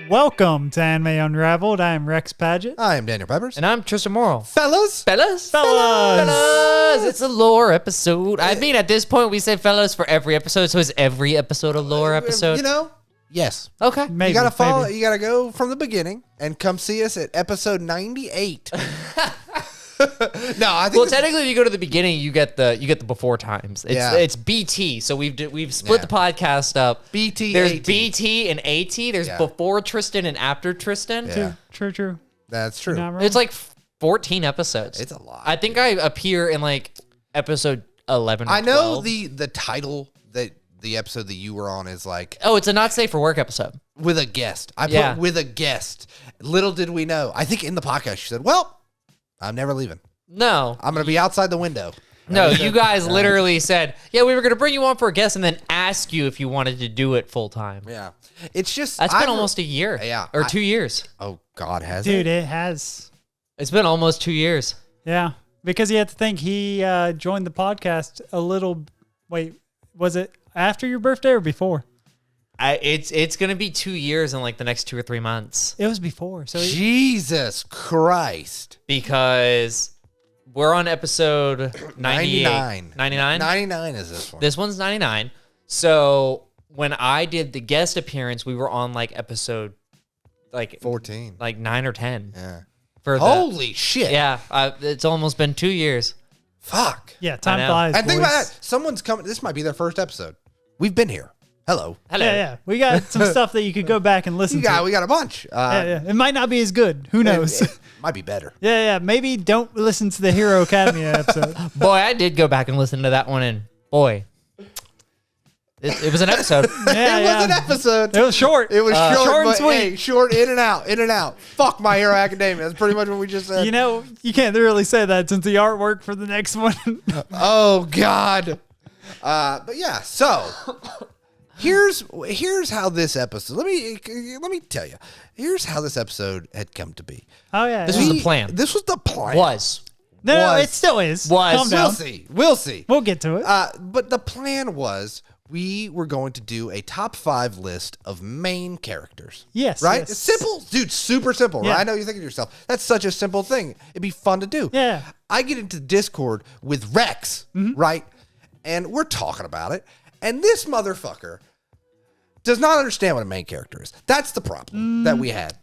Welcome to Anime Unraveled. I am Rex Paget. I am Daniel Peppers. And I'm Tristan Morrill. Fellas. It's a lore episode. I mean, at this point, we say fellas for every episode, so is every episode a lore episode? You know, yes. Okay. Maybe, you gotta follow. maybe. You gotta go from the beginning and come see us at episode 98. No, I think. Well, technically, if you go to the beginning, you get the before times. It's BT. So we've split the podcast up. BT. There's AT. BT and AT. There's before Tristan and after Tristan. Yeah. True. That's true. Not wrong. It's like 14 episodes. It's a lot. I think I appear in like episode 11 or I know 12. the title that the episode that you were on is like Oh, it's a not safe for work episode. with a guest. I Yeah. put with a guest. Little did we know. I think in the podcast she said, "Well, I'm never leaving. No. I'm gonna be outside the window." No, you guys literally said, yeah, we were going to bring you on for a guest and then ask you if you wanted to do it full time. Yeah, it's just That's been almost a year. Yeah, Or 2 years. Oh God, has Dude, it? it has. It's been almost 2 years. Yeah, because you have to think he joined the podcast a little. Wait, was it after your birthday or before? It's going to be 2 years in like the next 2 or 3 months. It was before. So Jesus Christ. Because we're on episode 99. 99? 99 is this one. This one's 99. So when I did the guest appearance, we were on like episode like 14. like 9 or 10. Yeah. For the, Holy shit. yeah, it's almost been 2 years. Fuck. yeah, time I know. flies. And think about boys. that. Someone's coming. This might be their first episode. We've been here. Hello. Hello. Yeah. We got some stuff that you could go back and listen We got to. a bunch. Yeah. It might not be as good. Who knows? It might be better. Yeah. Maybe don't listen to the Hero Academia episode. Boy, I did go back and listen to that one, and boy, it was an episode. Yeah, It was an episode. It was short. It was short, short and but sweet. hey, short, in and out. Fuck My Hero Academia. That's pretty much what we just said. You know, you can't really say that since the artwork for the next one. Oh God. But yeah. So here's how this episode. Let me tell you. Here's how this episode had come to be. Oh yeah. This was the plan. This was the plan. No, was- it still is. was. Calm down. We'll see. We'll get to it. But the plan was we were going to do a top 5 list of main characters. Yes, Right? yes. It's simple. Dude, super simple, Yeah. right? I know you're thinking to yourself, that's such a simple thing. It'd be fun to do. Yeah. I get into Discord with Rex, Mm-hmm. right? And we're talking about it. And this motherfucker does not understand what a main character is. That's the problem that we had.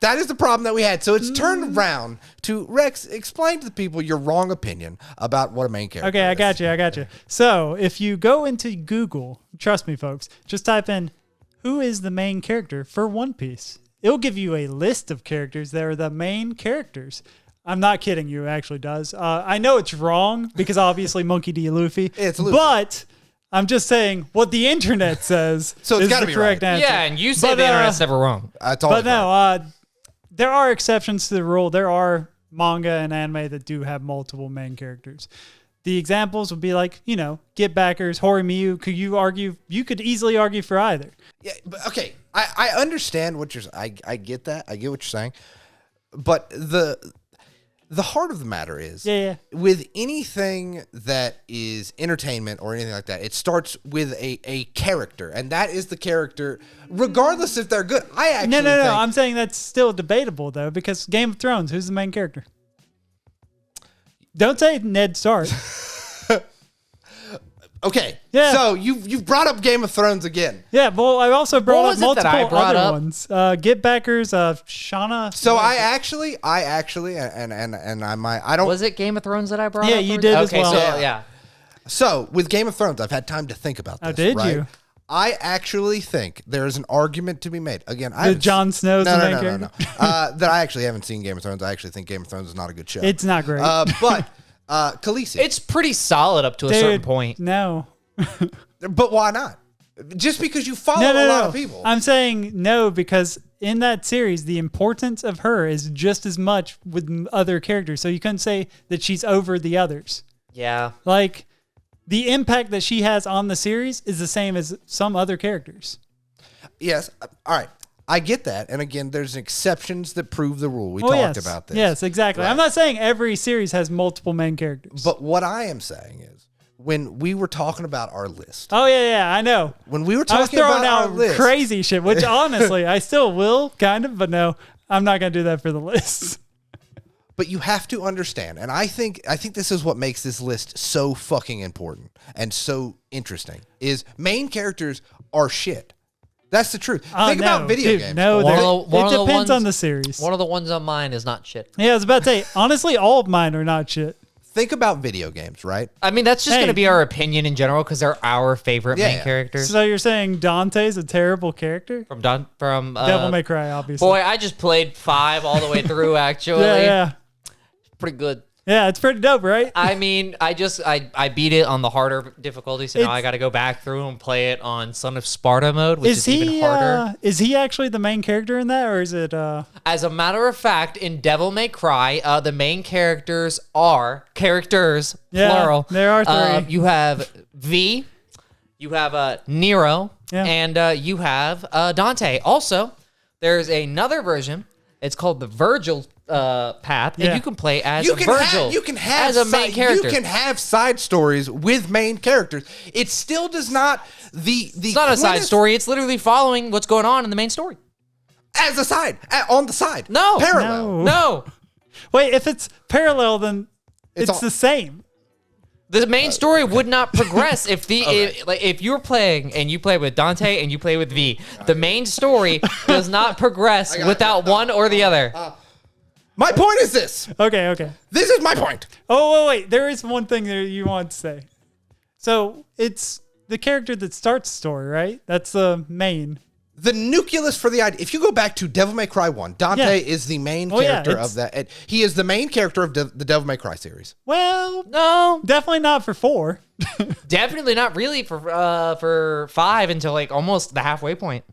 That is the problem that we had. So it's turned around to Rex, explain to the people your wrong opinion about what a main character Okay, is. I got you. So if you go into Google, trust me, folks, just type in who is the main character for One Piece. It'll give you a list of characters that are the main characters. I'm not kidding you, it actually does. I know it's wrong because obviously Monkey D. Luffy. It's Luffy. But I'm just saying what the internet says So it's is gotta the be correct right. answer. Yeah, and you say But, the internet's never wrong. That's always But no, right. there are exceptions to the rule. There are manga and anime that do have multiple main characters. The examples would be like, Get Backers, Horimiyu. You could easily argue for either. Yeah, but okay. I understand what you're. I get that. I get what you're saying, but the heart of the matter is, with anything that is entertainment or anything like that, it starts with a character, and that is the character, regardless if they're good. I actually No. think, I'm saying that's still debatable though, because Game of Thrones, who's the main character? Don't say Ned Stark. okay. Yeah. So you've brought up Game of Thrones again. Yeah, well, I also brought was up it that I multiple brought other up? ones. Get Backers, Shauna. So I actually, and I don't. Was it Game of Thrones that I brought Yeah, up? you did as Okay, well. so yeah. So with Game of Thrones, I've had time to think about this. Oh, did right? you? I actually think there is an argument to be made. Again, I The Jon Snow's the main character? That I actually haven't seen Game of Thrones. I actually think Game of Thrones is not a good show. It's not great. But Khaleesi. It's pretty solid up to a certain Dude, point. No. But why not? Just because you follow a lot of people. I'm saying no because in that series, the importance of her is just as much with other characters. So you couldn't say that she's over the others. Yeah. Like, the impact that she has on the series is the same as some other characters. Yes. All right. I get that. And again, there's exceptions that prove the rule. We talked about this. Yes, exactly. Right. I'm not saying every series has multiple main characters. But what I am saying is when we were talking about our list. Oh yeah, I know. When we were I was talking throwing about our out list, crazy shit, which honestly I still will kind of, but no, I'm not gonna do that for the list. but you have to understand, and I think this is what makes this list so fucking important and so interesting. Is main characters are shit. That's the truth. Think about video games. No, One it depends on the series. One of the ones on mine is not shit. Yeah, I was about to say, honestly, all of mine are not shit. Think about video games, right? I mean, that's just going to be our opinion in general because they're our favorite main characters. So you're saying Dante's a terrible character? From Devil May Cry, obviously. Boy, I just played 5 all the way through, actually. Yeah. Pretty good. Yeah, it's pretty dope, right? I mean, I beat it on the harder difficulty, so now I got to go back through and play it on Son of Sparta mode, which is even harder. Is he actually the main character in that, or is it... As a matter of fact, in Devil May Cry, the main characters are... Characters, plural. There are 3. You have V, you have Nero, and you have Dante. Also, there's another version. It's called the Virgil path, and you can play as Virgil. You can have as a main character. You can have side stories with main characters. It still does not It's not a side story. It's literally following what's going on in the main story. As a side, on the side. No, parallel. No. Wait, if it's parallel, then it's the same. The main story would not progress if you're playing and you play with Dante and you play with V. The main story does not progress without one or the other. My point is this. Okay. This is my point. Oh, wait. There is one thing that you want to say. So it's the character that starts the story, right? That's the main. The nucleus for the idea. If you go back to Devil May Cry 1, Dante is the main character of that. He is the main character of the Devil May Cry series. Well, no, definitely not for 4. Definitely not really for 5 until like almost the halfway point.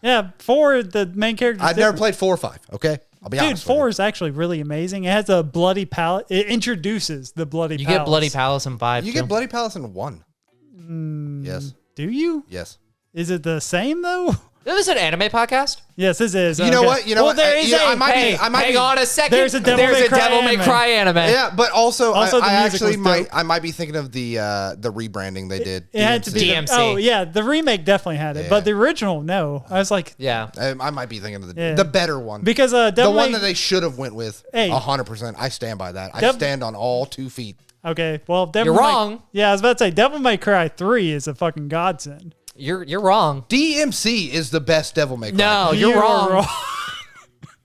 Yeah, 4, the main character. I've never played 4 or 5. Okay, I'll be honest. Dude, 4 is actually really amazing. It has a bloody palace. It introduces the bloody. You palace. get bloody palace in 5. You get bloody palace in 1. Yes. Do you? Yes. Is it the same though? Is this an anime podcast? Yes, this is. You know what? There is I might hang on a second. There's a Devil May Cry anime. Yeah, but also the I music actually was dope. I might be thinking of the rebranding they did. It had to be DMC. Oh yeah, the remake definitely had it, but the original, no. I was like, yeah, I might be thinking of the better one because the one that they should have went with. 100%. I stand by that. I stand on all 2 feet. Okay, well, you're wrong. Yeah, I was about to say Devil May Cry 3 is a fucking godsend. You're wrong. DMC is the best Devil May Cry. No, you're wrong.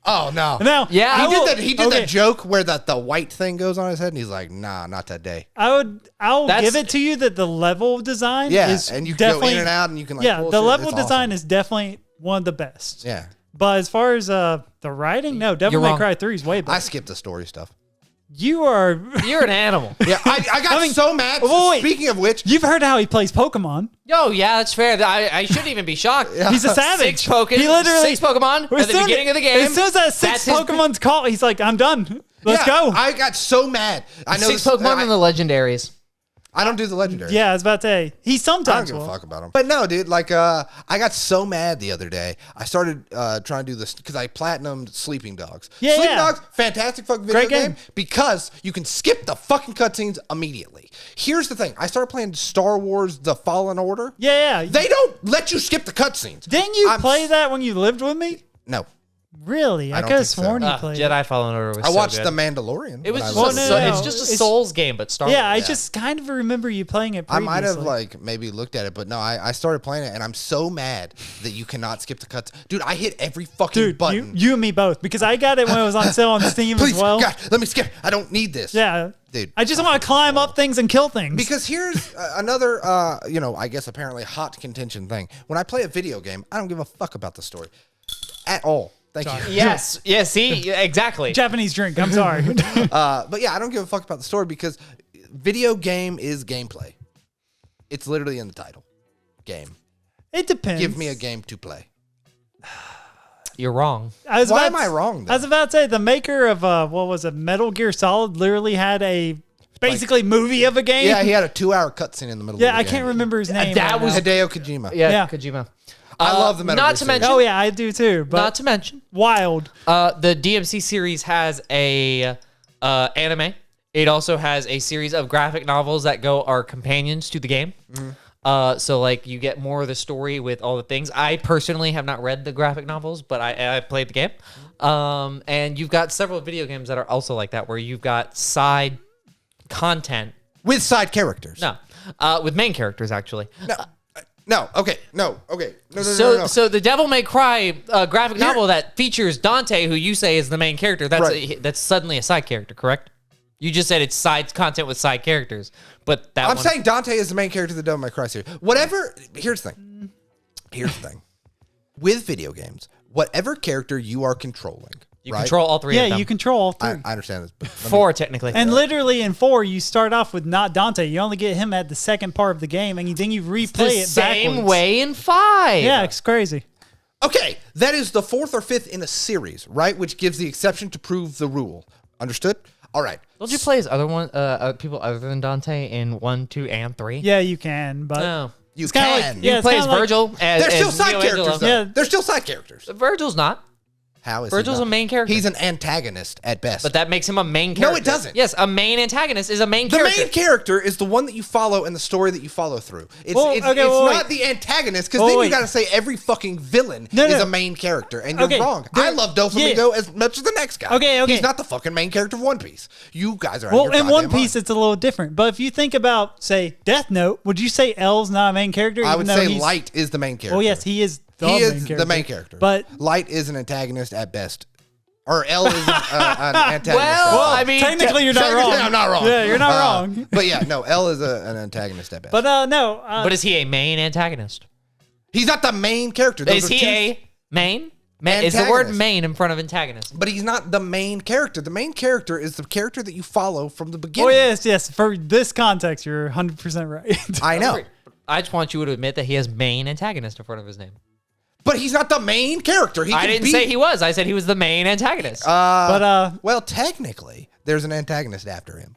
Oh no. No. Yeah. He did that joke where the white thing goes on his head and he's like, nah, not today. I'll give it to you that the level design is and you can definitely, go in and out and you can the level design is definitely one of the best. Yeah. But as far as the writing, no, Devil May Cry 3 is way better. I skipped the story stuff. You're an animal. Yeah, I got so mad. Wait. Speaking of which, you've heard how he plays Pokemon. Oh, yeah, that's fair. I shouldn't even be shocked. He's a savage. 6 Pokemon at the beginning of the game. As soon as that 6 Pokemon's caught, he's like, I'm done. Let's go. I got so mad. I know 6 Pokemon and the legendaries. I don't do the legendary. Yeah, I was about to say. He sometimes I don't give a fuck about him. But no, dude, I got so mad the other day. I started trying to do this because I platinumed Sleeping Dogs. Yeah, Sleeping Dogs, fantastic fucking video Great game because you can skip the fucking cutscenes immediately. Here's the thing. I started playing Star Wars The Fallen Order. Yeah. They don't let you skip the cutscenes. Didn't you play that when you lived with me? No. Really? I could have sworn you played Jedi Fallen Order was I watched so The good. Mandalorian. It was it's just a Souls game, but Star Wars. Yeah, I just kind of remember you playing it previously. I might have maybe looked at it, but no, I started playing it, and I'm so mad that you cannot skip the cuts. Dude, I hit every fucking button. You and me both, because I got it when it was on sale on Steam Please, as well. God, let me skip. I don't need this. Yeah. Dude. I just want to climb up things and kill things. Because here's another, I guess apparently hot contention thing. When I play a video game, I don't give a fuck about the story at all. Thank you. Yes. Yeah, see? Exactly. Japanese drink. I'm sorry. But yeah, I don't give a fuck about the story because video game is gameplay. It's literally in the title. Game. It depends. Give me a game to play. You're wrong. Why am I wrong, though? I was about to say, the maker of, Metal Gear Solid literally had basically movie of a game. Yeah, he had a 2-hour cutscene in the middle of the game. I can't remember his name. That was Hideo Kojima. Yeah, Kojima. I love the Metal Gear Not to mention. Oh, yeah, I do too. But Not to mention. Wild. The DMC series has a anime. It also has a series of graphic novels that are companions to the game. So like you get more of the story with all the things. I personally have not read the graphic novels, but I played the game. And you've got several video games that are also like that, where you've got side content with side characters. No, with main characters actually. No. Okay. No. So the Devil May Cry graphic novel that features Dante, who you say is the main character, that's suddenly a side character, correct? You just said it's side content with side characters, but I'm saying Dante is the main character of the Devil May Cry series. Whatever. Here's the thing. With video games, whatever character you are controlling, you control all three of them. Yeah, you control all three. I understand this. But four, technically. And literally in 4, you start off with not Dante. You only get him at the second part of the game, and then you replay it backwards. Same way in 5. Yeah, it's crazy. Okay, that is the 4th or 5th in a series, right? Which gives the exception to prove the rule. Understood? All right. Don't you play as people other than Dante in 1, 2, and 3? Yeah, you can, but... No. You can. Like, you play as Virgil. They're still side characters, though. Yeah. They're still side characters. Virgil's not. How is Virgil's he a main character? He's an antagonist at best. But that makes him a main character. No, it doesn't. Yes, a main antagonist is a main character. The main character is the one that you follow in the story that you follow through. It's not the antagonist, because then you got to say every fucking villain is a main character, and you're wrong. I love Doflamingo as much as the next guy. Okay. He's not the fucking main character of One Piece. You guys are in One Piece, it's a little different. But if you think about, say, Death Note, would you say L's not a main character? I would say Light is the main character. Well, yes, he is the main character. But Light is an antagonist at best. Or L is an antagonist. Well, I mean, technically you're not wrong. I'm not wrong. Yeah, you're not wrong. But yeah, no, L is an antagonist at best. But no. But is he a main antagonist? He's not the main character. Is he a main? Is the word main in front of antagonist? But he's not the main character. The main character is the character that you follow from the beginning. Oh, yes. For this context, you're 100% right. I know. I just want you to admit that he has main antagonist in front of his name. But he's not the main character. I didn't say he was. I said he was the main antagonist. Well, technically, there's an antagonist after him.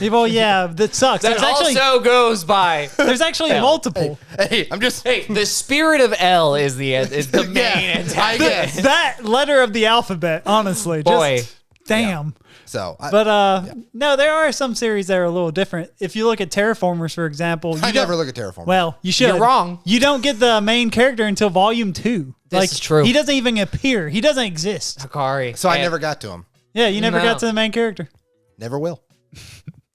Well, yeah, that sucks. That also goes by. There's actually multiple. Hey, the spirit of L is the main antagonist. That letter of the alphabet, honestly. Boy. Just, damn. Yeah. So, no, there are some series that are a little different. If you look at Terraformers, for example, I never look at Terraformers. Well, you should. You're wrong. You don't get the main character until Volume 2. This is true. He doesn't even appear. He doesn't exist. Hikari. So I never got to him. Yeah, you never got to the main character. Never will.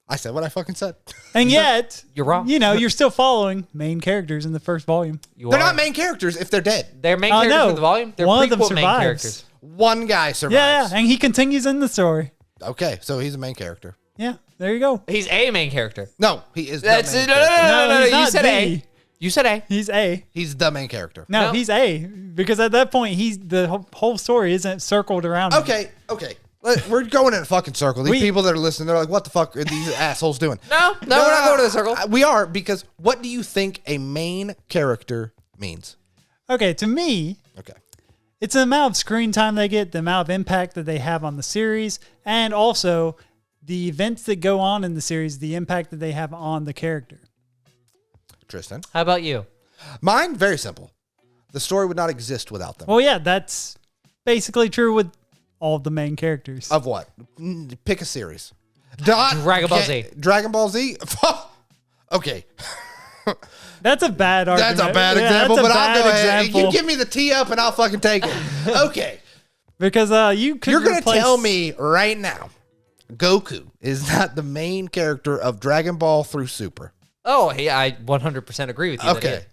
I said what I fucking said. And yet, you're wrong. You're still following main characters in the first volume. They're not main characters if they're dead. They're main characters in the volume. They're one of them prequel survives. main characters. One guy survives. Yeah, and he continues in the story. Okay, so he's a main character. Yeah, there you go. He's a main character. No, he is. That's the main no. he's You not said the. A. You said A. He's A. He's the main character. No, he's A, because at that point, the whole story isn't circled around him. Okay. We're going in a fucking circle. These people that are listening, they're like, what the fuck are these assholes doing? No, we're not going to the circle. We are, because what do you think a main character means? Okay, to me, it's the amount of screen time they get, the amount of impact that they have on the series, and also the events that go on in the series, the impact that they have on the character. Tristan? How about you? Mine, very simple. The story would not exist without them. Well, yeah, that's basically true with all of the main characters. Of what? Pick a series. Dragon Ball Z. Dragon Ball Z? Okay. That's a bad argument. That's a bad example, but I'll go ahead. You give me the tee up and I'll fucking take it. Okay. Because you're going to tell me right now, Goku is not the main character of Dragon Ball through Super. Oh, yeah, I 100% agree with you. Okay.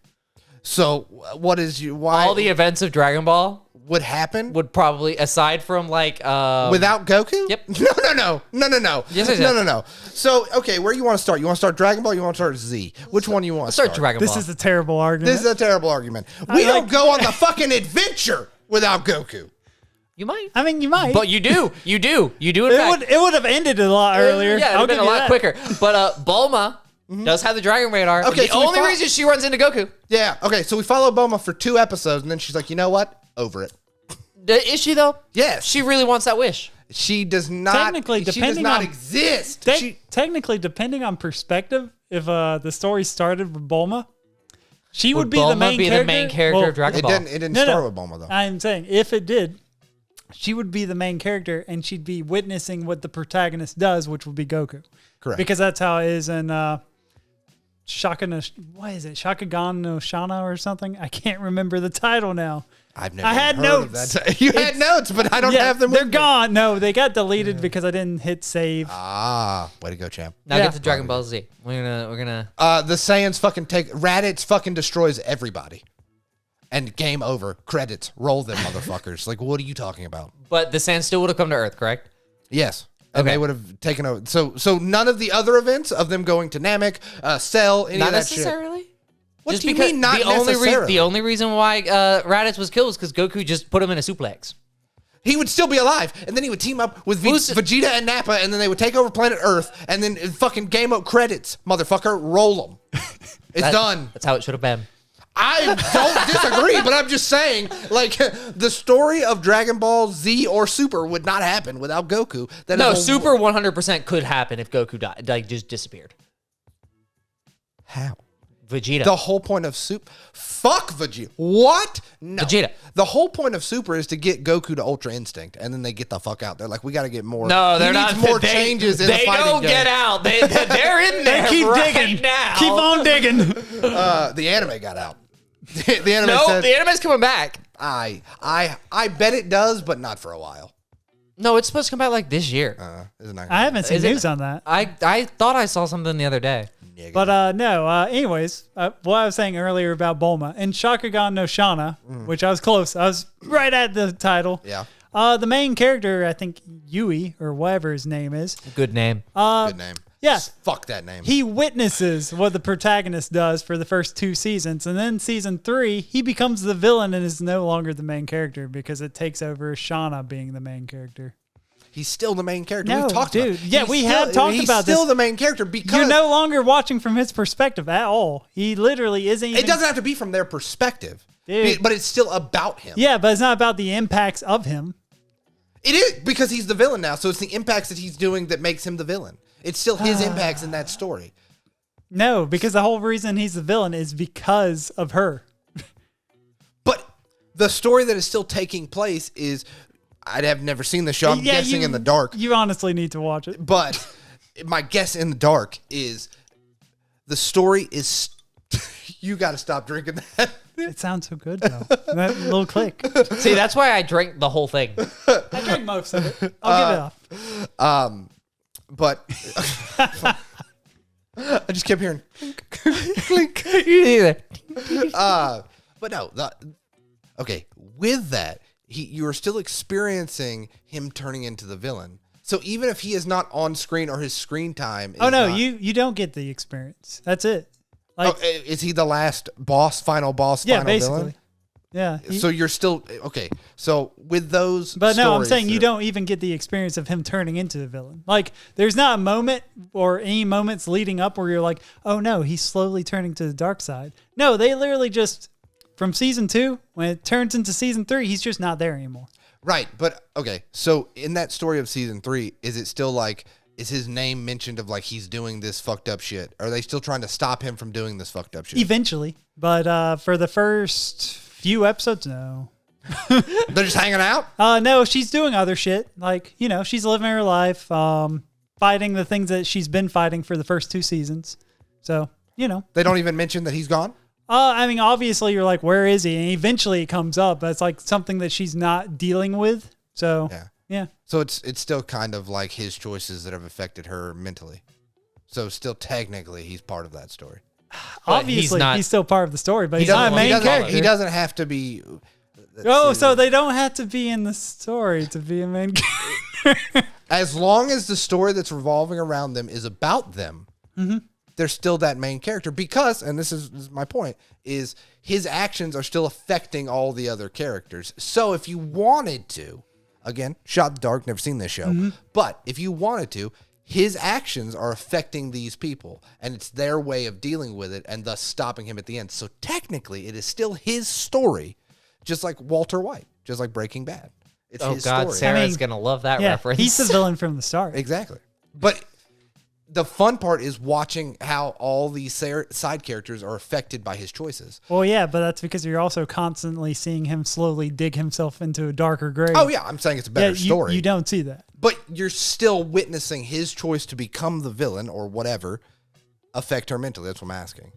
So what is why all the events of Dragon Ball would happen would probably, aside from like without Goku? Yep. No. Yes, No. So okay, where you want to start? You want to start Dragon Ball? Or you want to start Z? Which one you want to start? Dragon Ball. This is a terrible argument. This is a terrible argument. We don't go on the fucking adventure without Goku. You might. I mean, you might. But you do. In fact. It would have ended a lot earlier. Yeah, it would have been a lot quicker. But Bulma does have the Dragon Radar. Okay, the only reason she runs into Goku. Yeah. Okay. So we follow Bulma for 2 episodes, and then she's like, you know what? Over it. Is she though? Yes. She really wants that wish. She does not. Technically, she does not exist. Technically, depending on perspective, if the story started with Bulma, she would be Bulma the main character. The main character of Dragon Ball. It didn't start with Bulma though. I'm saying if it did, she would be the main character and she'd be witnessing what the protagonist does, which would be Goku. Correct. Because that's how it is in Shakugan no Shana or something? I can't remember the title now. I've never heard notes. Of that. You had notes, but I don't have them. They're gone. No, they got deleted because I didn't hit save. Way to go, champ. Now get to Dragon Ball Z. We're gonna. The Saiyans fucking Raditz fucking destroys everybody, and game over. Credits. Roll them, motherfuckers. Like, what are you talking about? But the Saiyans still would have come to Earth, correct? Yes. And they would have taken over. So none of the other events of them going to Namek, Cell, any of that shit. Not necessarily. What do you mean not necessarily? The only reason why Raditz was killed was because Goku just put him in a suplex. He would still be alive, and then he would team up with Vegeta and Nappa, and then they would take over planet Earth, and then fucking game up credits, motherfucker, roll them. It's done. That's how it should have been. I don't disagree, but I'm just saying, like, the story of Dragon Ball Z or Super would not happen without Goku. Super 100% could happen if Goku died, like just disappeared. How? Vegeta. The whole point of Super... Fuck Vegeta. What? No. Vegeta. The whole point of Super is to get Goku to Ultra Instinct, and then they get the fuck out. They're like, we got to get more... No, they're not. More changes in the fighting game. They don't get out. They're in there. They keep digging. Now. Keep on digging. The anime got out. The anime said, the anime's coming back. I bet it does, but not for a while. No, it's supposed to come back like this year. I haven't seen news on that. I thought I saw something the other day. But no, anyways, what I was saying earlier about Bulma and Shakugan no Shana, which I was close. I was right at the title. Yeah. The main character, I think Yui or whatever his name is. Good name. Good name. Yeah. Fuck that name. He witnesses what the protagonist does for the first 2 seasons. And then season 3, he becomes the villain and is no longer the main character because it takes over Shana being the main character. He's still the main character. No, We've talked dude. about it. Yeah, we have talked about this. He's still the main character because... You're no longer watching from his perspective at all. He literally isn't even... It doesn't have to be from their perspective. Dude. But it's still about him. Yeah, but it's not about the impacts of him. It is, because he's the villain now, so it's the impacts that he's doing that makes him the villain. It's still his impacts in that story. No, because the whole reason he's the villain is because of her. But the story that is still taking place is... I have never seen the show. I'm guessing in the dark. You honestly need to watch it. But my guess in the dark is the story is... You got to stop drinking that. It sounds so good, though. That little click. See, that's why I drank the whole thing. I drank most of it. I'll give it off. But I just kept hearing clink. But no. Okay, with that, you are still experiencing him turning into the villain. So even if he is not on screen or his screen time is you don't get the experience. That's it. Like, is he the last boss, final boss, yeah, final basically. villain? Yeah. So you're still okay. So with those, but no, I'm saying you don't even get the experience of him turning into the villain. Like, there's not a moment or any moments leading up where you're like, oh no, he's slowly turning to the dark side. No, they literally just from season 2 when it turns into season 3, he's just not there anymore. Right, but okay. So in that story of season 3, is it still like? Is his name mentioned of like he's doing this fucked up shit? Are they still trying to stop him from doing this fucked up shit? Eventually, but for the first few episodes, no. They're just hanging out? No, she's doing other shit. Like, she's living her life, fighting the things that she's been fighting for the first 2 seasons. So, They don't even mention that he's gone? I mean, obviously you're like, where is he? And eventually it comes up. That's like something that she's not dealing with. So, yeah. So it's still kind of like his choices that have affected her mentally. So still technically he's part of that story. Obviously he's still part of the story, but he's not a main character. He doesn't have to be. So they don't have to be in the story to be a main character. As long as the story that's revolving around them is about them, they're still that main character because, and this is my point, is his actions are still affecting all the other characters. So if you wanted to, again, shot in the dark, never seen this show, but if you wanted to, his actions are affecting these people, and it's their way of dealing with it, and thus stopping him at the end. So technically, it is still his story, just like Walter White, just like Breaking Bad. It's his story. Sarah's gonna love that reference. He's the villain from the start. Exactly. But the fun part is watching how all these side characters are affected by his choices. Well, yeah, but that's because you're also constantly seeing him slowly dig himself into a darker grave. Oh, yeah. I'm saying it's a better story. You don't see that. But you're still witnessing his choice to become the villain or whatever affect her mentally. That's what I'm asking.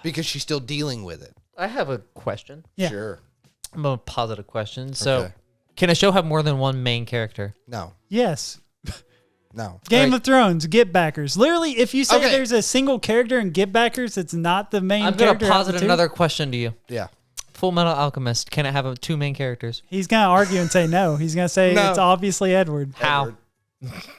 Because she's still dealing with it. I have a question. Yeah. Sure. I'm a positive question. So, can a show have more than one main character? No. Yes. No. Game of Thrones, Get Backers. Literally, if you say there's a single character in Get Backers, it's not the main character. I'm going to posit another question to you. Yeah. Full Metal Alchemist, can it have two main characters? He's going to argue and say no. He's going to say it's obviously Edward. How?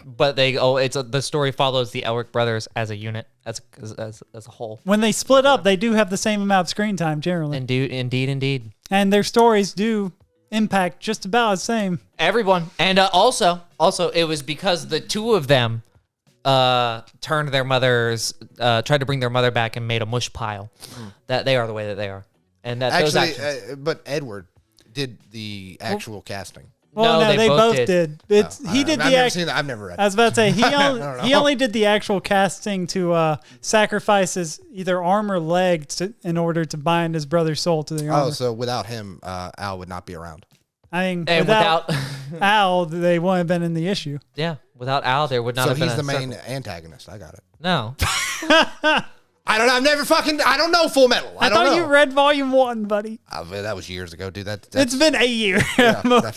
But the story follows the Elric brothers as a unit, as a whole. When they split up, they do have the same amount of screen time generally. Indeed. And their stories do impact just about the same. Everyone. And also, it was because the two of them tried to bring their mother back and made a mush pile. That they are the way that they are. And that those actions. But Edward did the actual casting. Well, no, they both did. He did the. I've never seen that. I've never read it. I was about to say he only did the actual casting to sacrifice his either arm or leg in order to bind his brother's soul to the armor. Oh, so without him, Al would not be around. I mean, without Al, they wouldn't have been in the issue. Yeah, without Al, there would not have been. So he's the main antagonist. I got it. No. I don't know. I've never I don't know Full Metal. I don't know. You read Volume 1, buddy. That was years ago, dude. It's been a year. Yeah,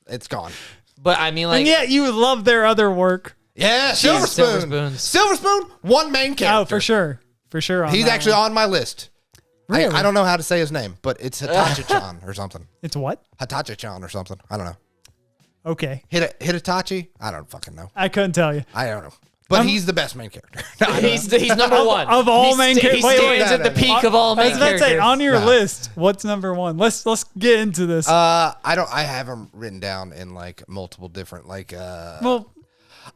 it's gone. But I mean, like. And yet you love their other work. Yeah, Silver Spoon, one main character. Oh, for sure. For sure. He's actually on my list. Really? I don't know how to say his name, but it's Hitachi-chan or something. It's what? Hitachi-chan or something. I don't know. Okay. Hitachi? I don't fucking know. I couldn't tell you. I don't know. But he's the best main character. He's number one. Of all main characters. He stands at the peak of all main characters. I was about to say, on your list, what's number one? Let's get into this. I have them written down in like multiple different well,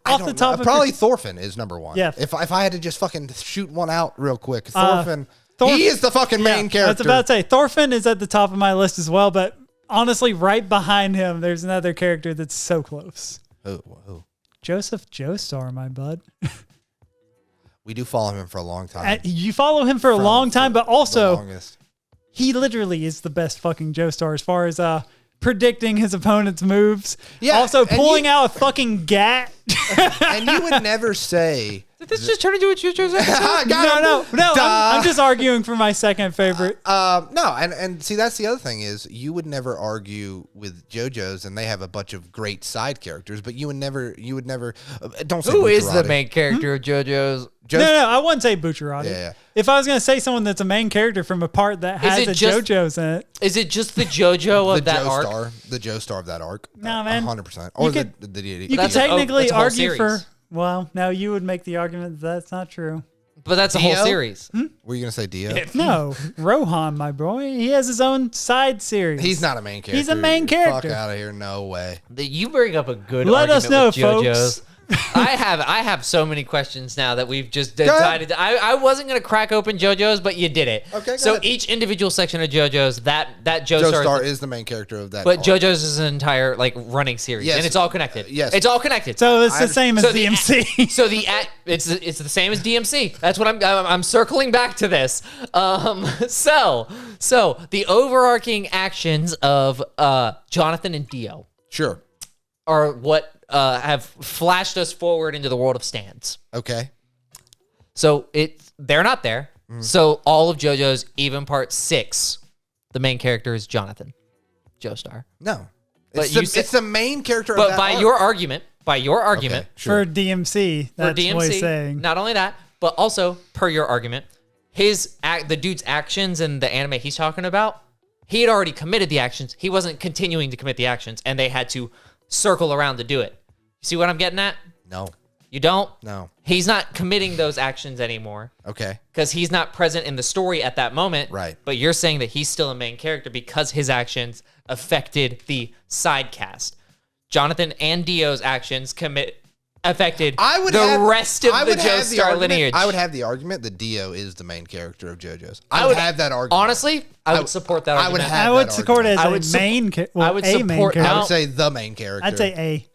off the top of probably Thorfinn is number one. Yeah. If I had to just fucking shoot one out real quick, Thorfinn he is the fucking main character. I was about to say Thorfinn is at the top of my list as well, but honestly, right behind him, there's another character that's so close. Who? Joseph Joestar, my bud. We do follow him for a long time. You follow him for a long time, but also he literally is the best fucking Joestar as far as predicting his opponent's moves. Yeah, also pulling out a fucking gat. And you would never say. Did this just turn into a JoJo's episode? No. I'm just arguing for my second favorite. No, and see, that's the other thing is you would never argue with JoJo's, and they have a bunch of great side characters, but you would never. Don't say who Bucciarati. Is the main character of JoJo's? No, I wouldn't say Bucciarati. Yeah. If I was going to say someone that's a main character from a part that has JoJo's in it. Is it just the JoJo of that arc? The Joestar of that arc? No, man. 100%. Or you could technically argue for... Well, now you would make the argument that that's not true. But that's a whole series. Were you going to say Dio? No. Rohan, my boy. He has his own side series. He's not a main character. He's a main character. Fuck out of here. No way. You bring up a good Let argument us know, with JoJo's. folks. I have so many questions now that we've just decided. I wasn't going to crack open JoJo's, but you did it. Okay, so each individual section of JoJo's, that Joestar is the main character of that. But JoJo's is an entire running series, and it's all connected. Yes, it's all connected. So it's the same as DMC. It's the same as DMC. That's what I'm circling back to this. So the overarching actions of Jonathan and Dio, sure, are what have flashed us forward into the world of stands. Okay. So they're not there. So all of JoJo's, even part 6, the main character is Jonathan Joestar. No, it's the main character. But of that by arc. your argument, okay, sure. For DMC, that's what he's saying. Not only that, but also per your argument, the dude's actions and the anime he's talking about, he had already committed the actions. He wasn't continuing to commit the actions, and they had to circle around to do it. You see what I'm getting at? No. You don't? No. He's not committing those actions anymore. Okay. Because he's not present in the story at that moment. Right. But you're saying that he's still a main character because his actions affected the side cast. Jonathan and Dio's actions affected the rest of the Joestar lineage. I would have the argument that Dio is the main character of JoJo's. I would have that argument. Honestly, I would support that argument. I would support it as a main character. I would say the main character. I'd say A.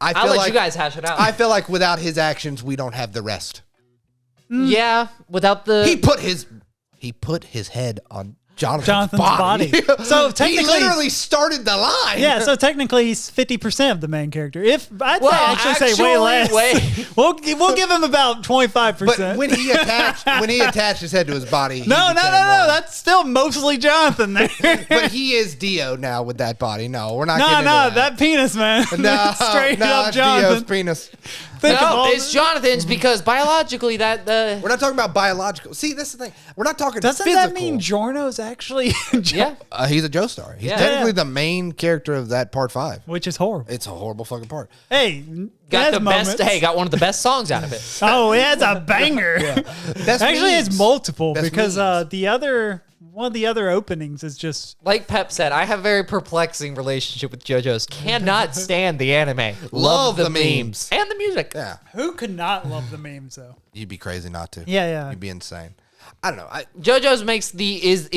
I'll let you guys hash it out. I feel like without his actions, we don't have the rest. Yeah, without the... He put his head on Jonathan's body. So technically, he literally started the line. Yeah, so technically he's 50% of the main character. If I'd say way less. We'll give him about 25%. But when he attached his head to his body, no, that's still mostly Jonathan there. But he is Dio now with that body. No, we're not. No, that penis, man. No, straight up Jonathan. Dio's penis. It's Jonathan's because biologically we're not talking about biological. See, that's the thing. We're not talking. Doesn't physical. that mean Giorno's actually? Yeah, he's a Joestar. He's technically the main character of that part 5, which is horrible. It's a horrible fucking part. Hey, got one of the best songs out of it. Oh, yeah, it's a banger. Actually, it's multiple Best because memes. one of the other openings is just like Pep said. I have a very perplexing relationship with JoJo's. Cannot stand the anime. Love the memes and the music. Yeah, who could not love the memes though? you'd be crazy not to. Yeah. You'd be insane. I don't know. JoJo's makes is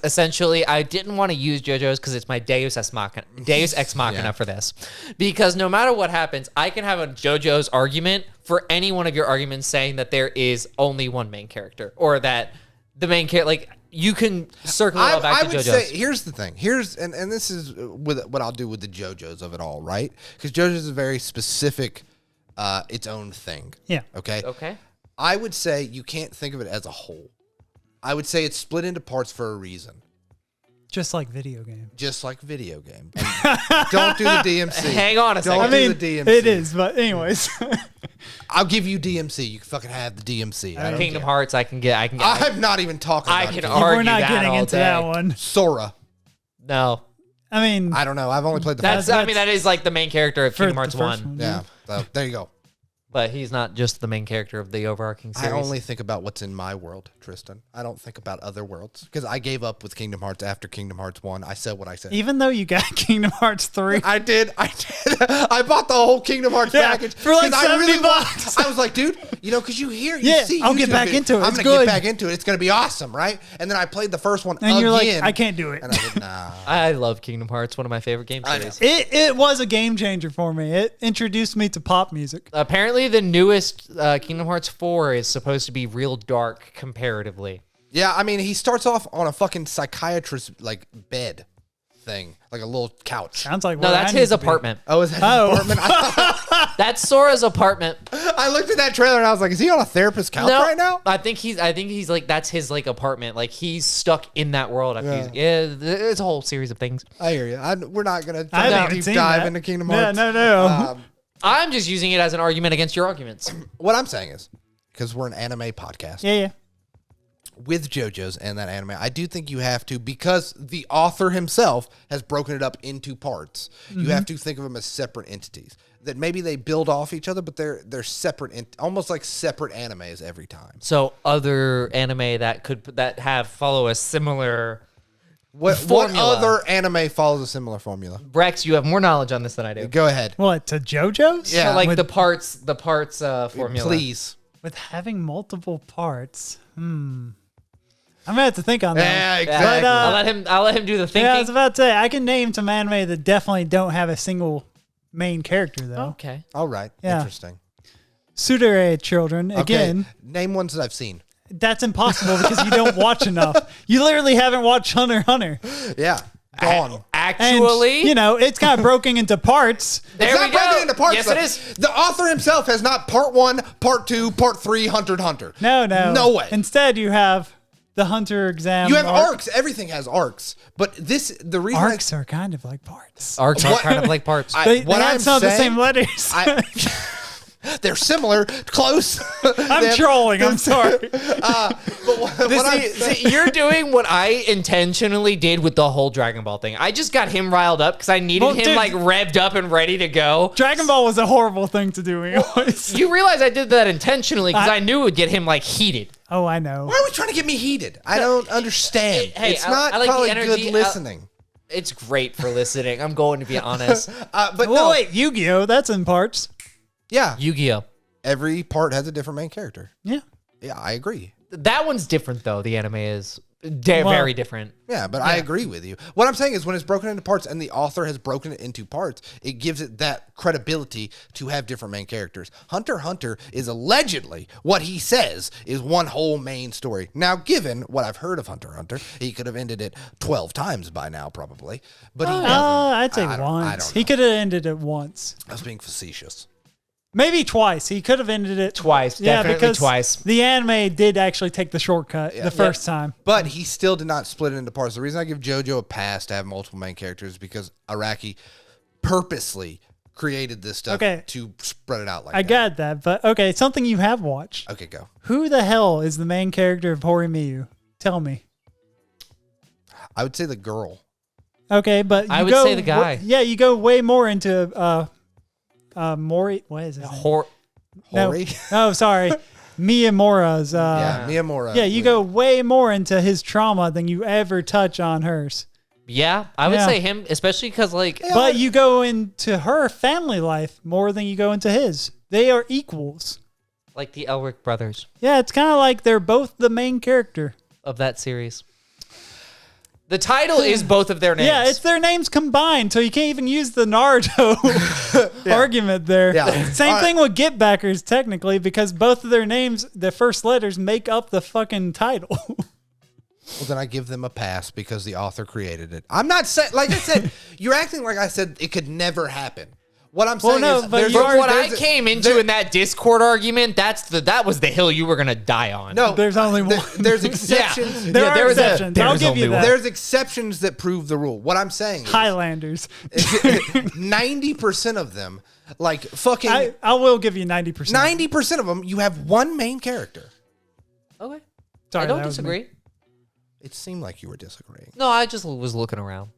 essentially. I didn't want to use JoJo's because it's my Deus Ex Machina for this, because no matter what happens, I can have a JoJo's argument for any one of your arguments saying that there is only one main character or that the main character like. You can circle it all back to JoJo's. I would say, here's the thing. And this is with what I'll do with the JoJo's of it all, right? Because JoJo's is a very specific, its own thing. Yeah. Okay? Okay. I would say you can't think of it as a whole. I would say it's split into parts for a reason. Just like video game. Don't do the DMC. Hang on a second. Do the DMC. It is, but anyways. I'll give you DMC. You can fucking have the DMC. Kingdom Hearts, I can get. I'm not even talking about it. We're not getting into that one. Sora. No. I mean. I don't know. I've only played the first one. That is like the main character of Kingdom Hearts 1. Yeah. So, there you go. But he's not just the main character of the overarching series. I only think about what's in my world, Tristan. I don't think about other worlds because I gave up with Kingdom Hearts after Kingdom Hearts 1. I said what I said. Even though you got Kingdom Hearts 3. I did. I bought the whole Kingdom Hearts package. For like $70. I was like, dude, because you see I'll get back into it. I'm going to get back into it. It's going to be awesome, right? And then I played the first one and you're like, I can't do it. And I said, nah. I love Kingdom Hearts, one of my favorite game series. It was a game changer for me. It introduced me to pop music. Apparently the newest Kingdom Hearts 4 is supposed to be real dark comparatively. Yeah, I mean, he starts off on a fucking psychiatrist like bed thing, like a little couch. Sounds like no, that's his apartment. Oh, is that his apartment? That's Sora's apartment. I looked at that trailer and I was like, is he on a therapist's couch right now? I think he's like that's his like apartment. Like he's stuck in that world. It's a whole series of things. I hear you. We're not gonna deep dive into Kingdom Hearts. Yeah, no. I'm just using it as an argument against your arguments. What I'm saying is, because we're an anime podcast. Yeah. With JoJo's and that anime, I do think you have to, because the author himself has broken it up into parts. Mm-hmm. You have to think of them as separate entities. That maybe they build off each other, but they're separate, almost like separate animes every time. So other anime that follow a similar. What other anime follows a similar formula? Brex, you have more knowledge on this than I do. Go ahead. What, to JoJo's? Yeah. So like the parts formula. Please. With having multiple parts. I'm gonna have to think on that. Yeah, exactly. But, I'll let him do the thinking. Yeah, I was about to say, I can name some anime that definitely don't have a single main character, though. Okay. All right. Yeah. Interesting. Tsundere children, again. Name ones that I've seen. That's impossible because you don't watch enough. You literally haven't watched Hunter x Hunter. Yeah. Gone. Actually, and, it's kind of broken into parts. There it's we not go. broken into parts. Yes, it is. The author himself has not part 1, part 2, part 3, Hunter x Hunter. No. No way. Instead, you have the Hunter exam. You have arcs. Everything has arcs. But the reason arcs are kind of like parts. Arcs are kind of like parts. They have some of the same letters. They're similar, close. I'm trolling. I'm sorry. You're doing what I intentionally did with the whole Dragon Ball thing. I just got him riled up because I needed him like revved up and ready to go. Dragon Ball was a horrible thing to do. You realize I did that intentionally because I knew it would get him like heated. Oh, I know. Why are we trying to get me heated? I don't understand. It's not I like probably the energy, good listening. It's great for listening. I'm going to be honest. But no. Wait, Yu-Gi-Oh! That's in parts. Yeah. Yu-Gi-Oh! Every part has a different main character. Yeah. Yeah, I agree. That one's different though. The anime is very different. Yeah, but I agree with you. What I'm saying is when it's broken into parts and the author has broken it into parts, it gives it that credibility to have different main characters. Hunter x Hunter is allegedly what he says is one whole main story. Now, given what I've heard of Hunter x Hunter, he could have ended it 12 times by now, probably. But he doesn't. I'd say I once. don't He know. could have ended it once. I was being facetious. Maybe twice. He could have ended it Twice. Definitely because twice. The anime did actually take the shortcut the first time. But he still did not split it into parts. The reason I give JoJo a pass to have multiple main characters is because Araki purposely created this stuff to spread it out like that. I got that, but okay, something you have watched. Okay, go. Who the hell is the main character of Horimiyu? Tell me. I would say the girl. Okay, but I would say the guy. You go way more into Mori. What is it? Hori? No, sorry. Miyamura's. Miyamura. Yeah, you go way more into his trauma than you ever touch on hers. Yeah, I would say him, especially because But you go into her family life more than you go into his. They are equals. like the Elric brothers Yeah, it's kind of like they're both the main character. of that series. The title is both of their names. Yeah, it's their names combined, so you can't even use the Naruto argument there. Yeah. Same thing with Get Backers, technically, because both of their names, the first letters, make up the fucking title. Well, then I give them a pass because the author created it. I'm not saying, like I said, you're acting like I said it could never happen. What I'm saying is, but from what I came into in that Discord argument, that was the hill you were gonna die on. No, there's only one. There's exceptions. There are exceptions. I'll give you that. There's exceptions that prove the rule. What I'm saying is, Highlanders. 90% of them, like fucking, I will give you 90%. 90% of them, you have one main character. Okay. Sorry, I don't that was me. disagree. It seemed like you were disagreeing. No, I just was looking around.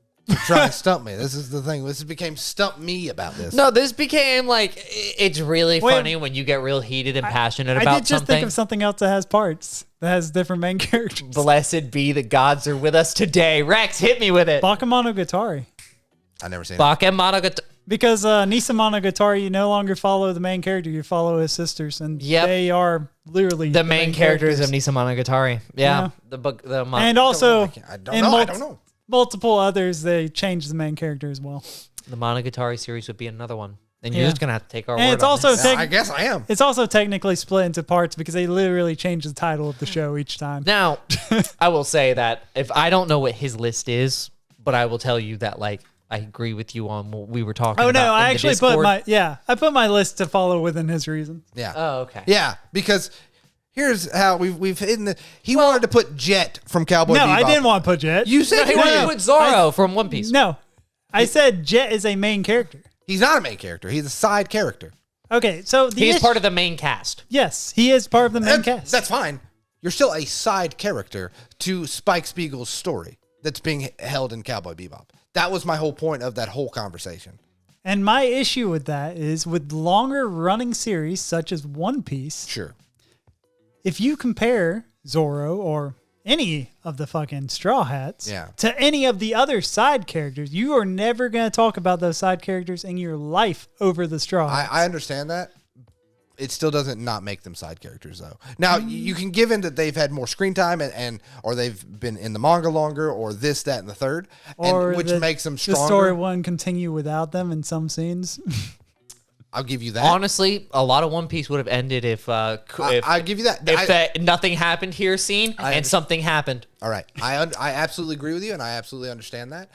Try and stump me. This is the thing. This became stump me about this. No, this became like it's really funny when you get real heated and passionate about I did just something. think of something else that has parts, that has different main characters. Blessed be the gods are with us today. Rex, hit me with it. Bakemonogatari. I never seen it. Bakemonogatari. Because Nisa Monogatari, you no longer follow the main character, you follow his sisters, and they are literally the main characters of Nisa Monogatari. Yeah, and also I don't know. Multiple others, they changed the main character as well. The Monogatari series would be another one, and you're just gonna have to take our word. And it's on also this. I guess I am. It's also technically split into parts because they literally change the title of the show each time. Now, I will say that if I don't know what his list is, but I will tell you that I agree with you on what we were talking about. Oh no, I in actually Discord. I put my list to follow within his reason. Yeah. Oh, okay. Yeah, because here's how we've hidden the. He wanted to put Jet from Cowboy Bebop. No, I didn't want to put Jet. You said He you wanted to did. put Zoro from One Piece. No, I said Jet is a main character. He's not a main character. He's a side character. Okay, so He's part of the main cast. Yes, he is part of the main cast. That's fine. You're still a side character to Spike Spiegel's story that's being held in Cowboy Bebop. That was my whole point of that whole conversation. And my issue with that is with longer running series such as One Piece. Sure. If you compare Zoro or any of the fucking Straw Hats to any of the other side characters, you are never going to talk about those side characters in your life over the Straw Hats. I understand that. It still doesn't not make them side characters, though. Now, you can give in that they've had more screen time or they've been in the manga longer or this, that, and the third, which makes them stronger. The story wouldn't continue without them in some scenes. I'll give you that. Honestly, a lot of One Piece would have ended if I'll give you that. If nothing happened here scene and something happened. All right. I absolutely agree with you, and I absolutely understand that.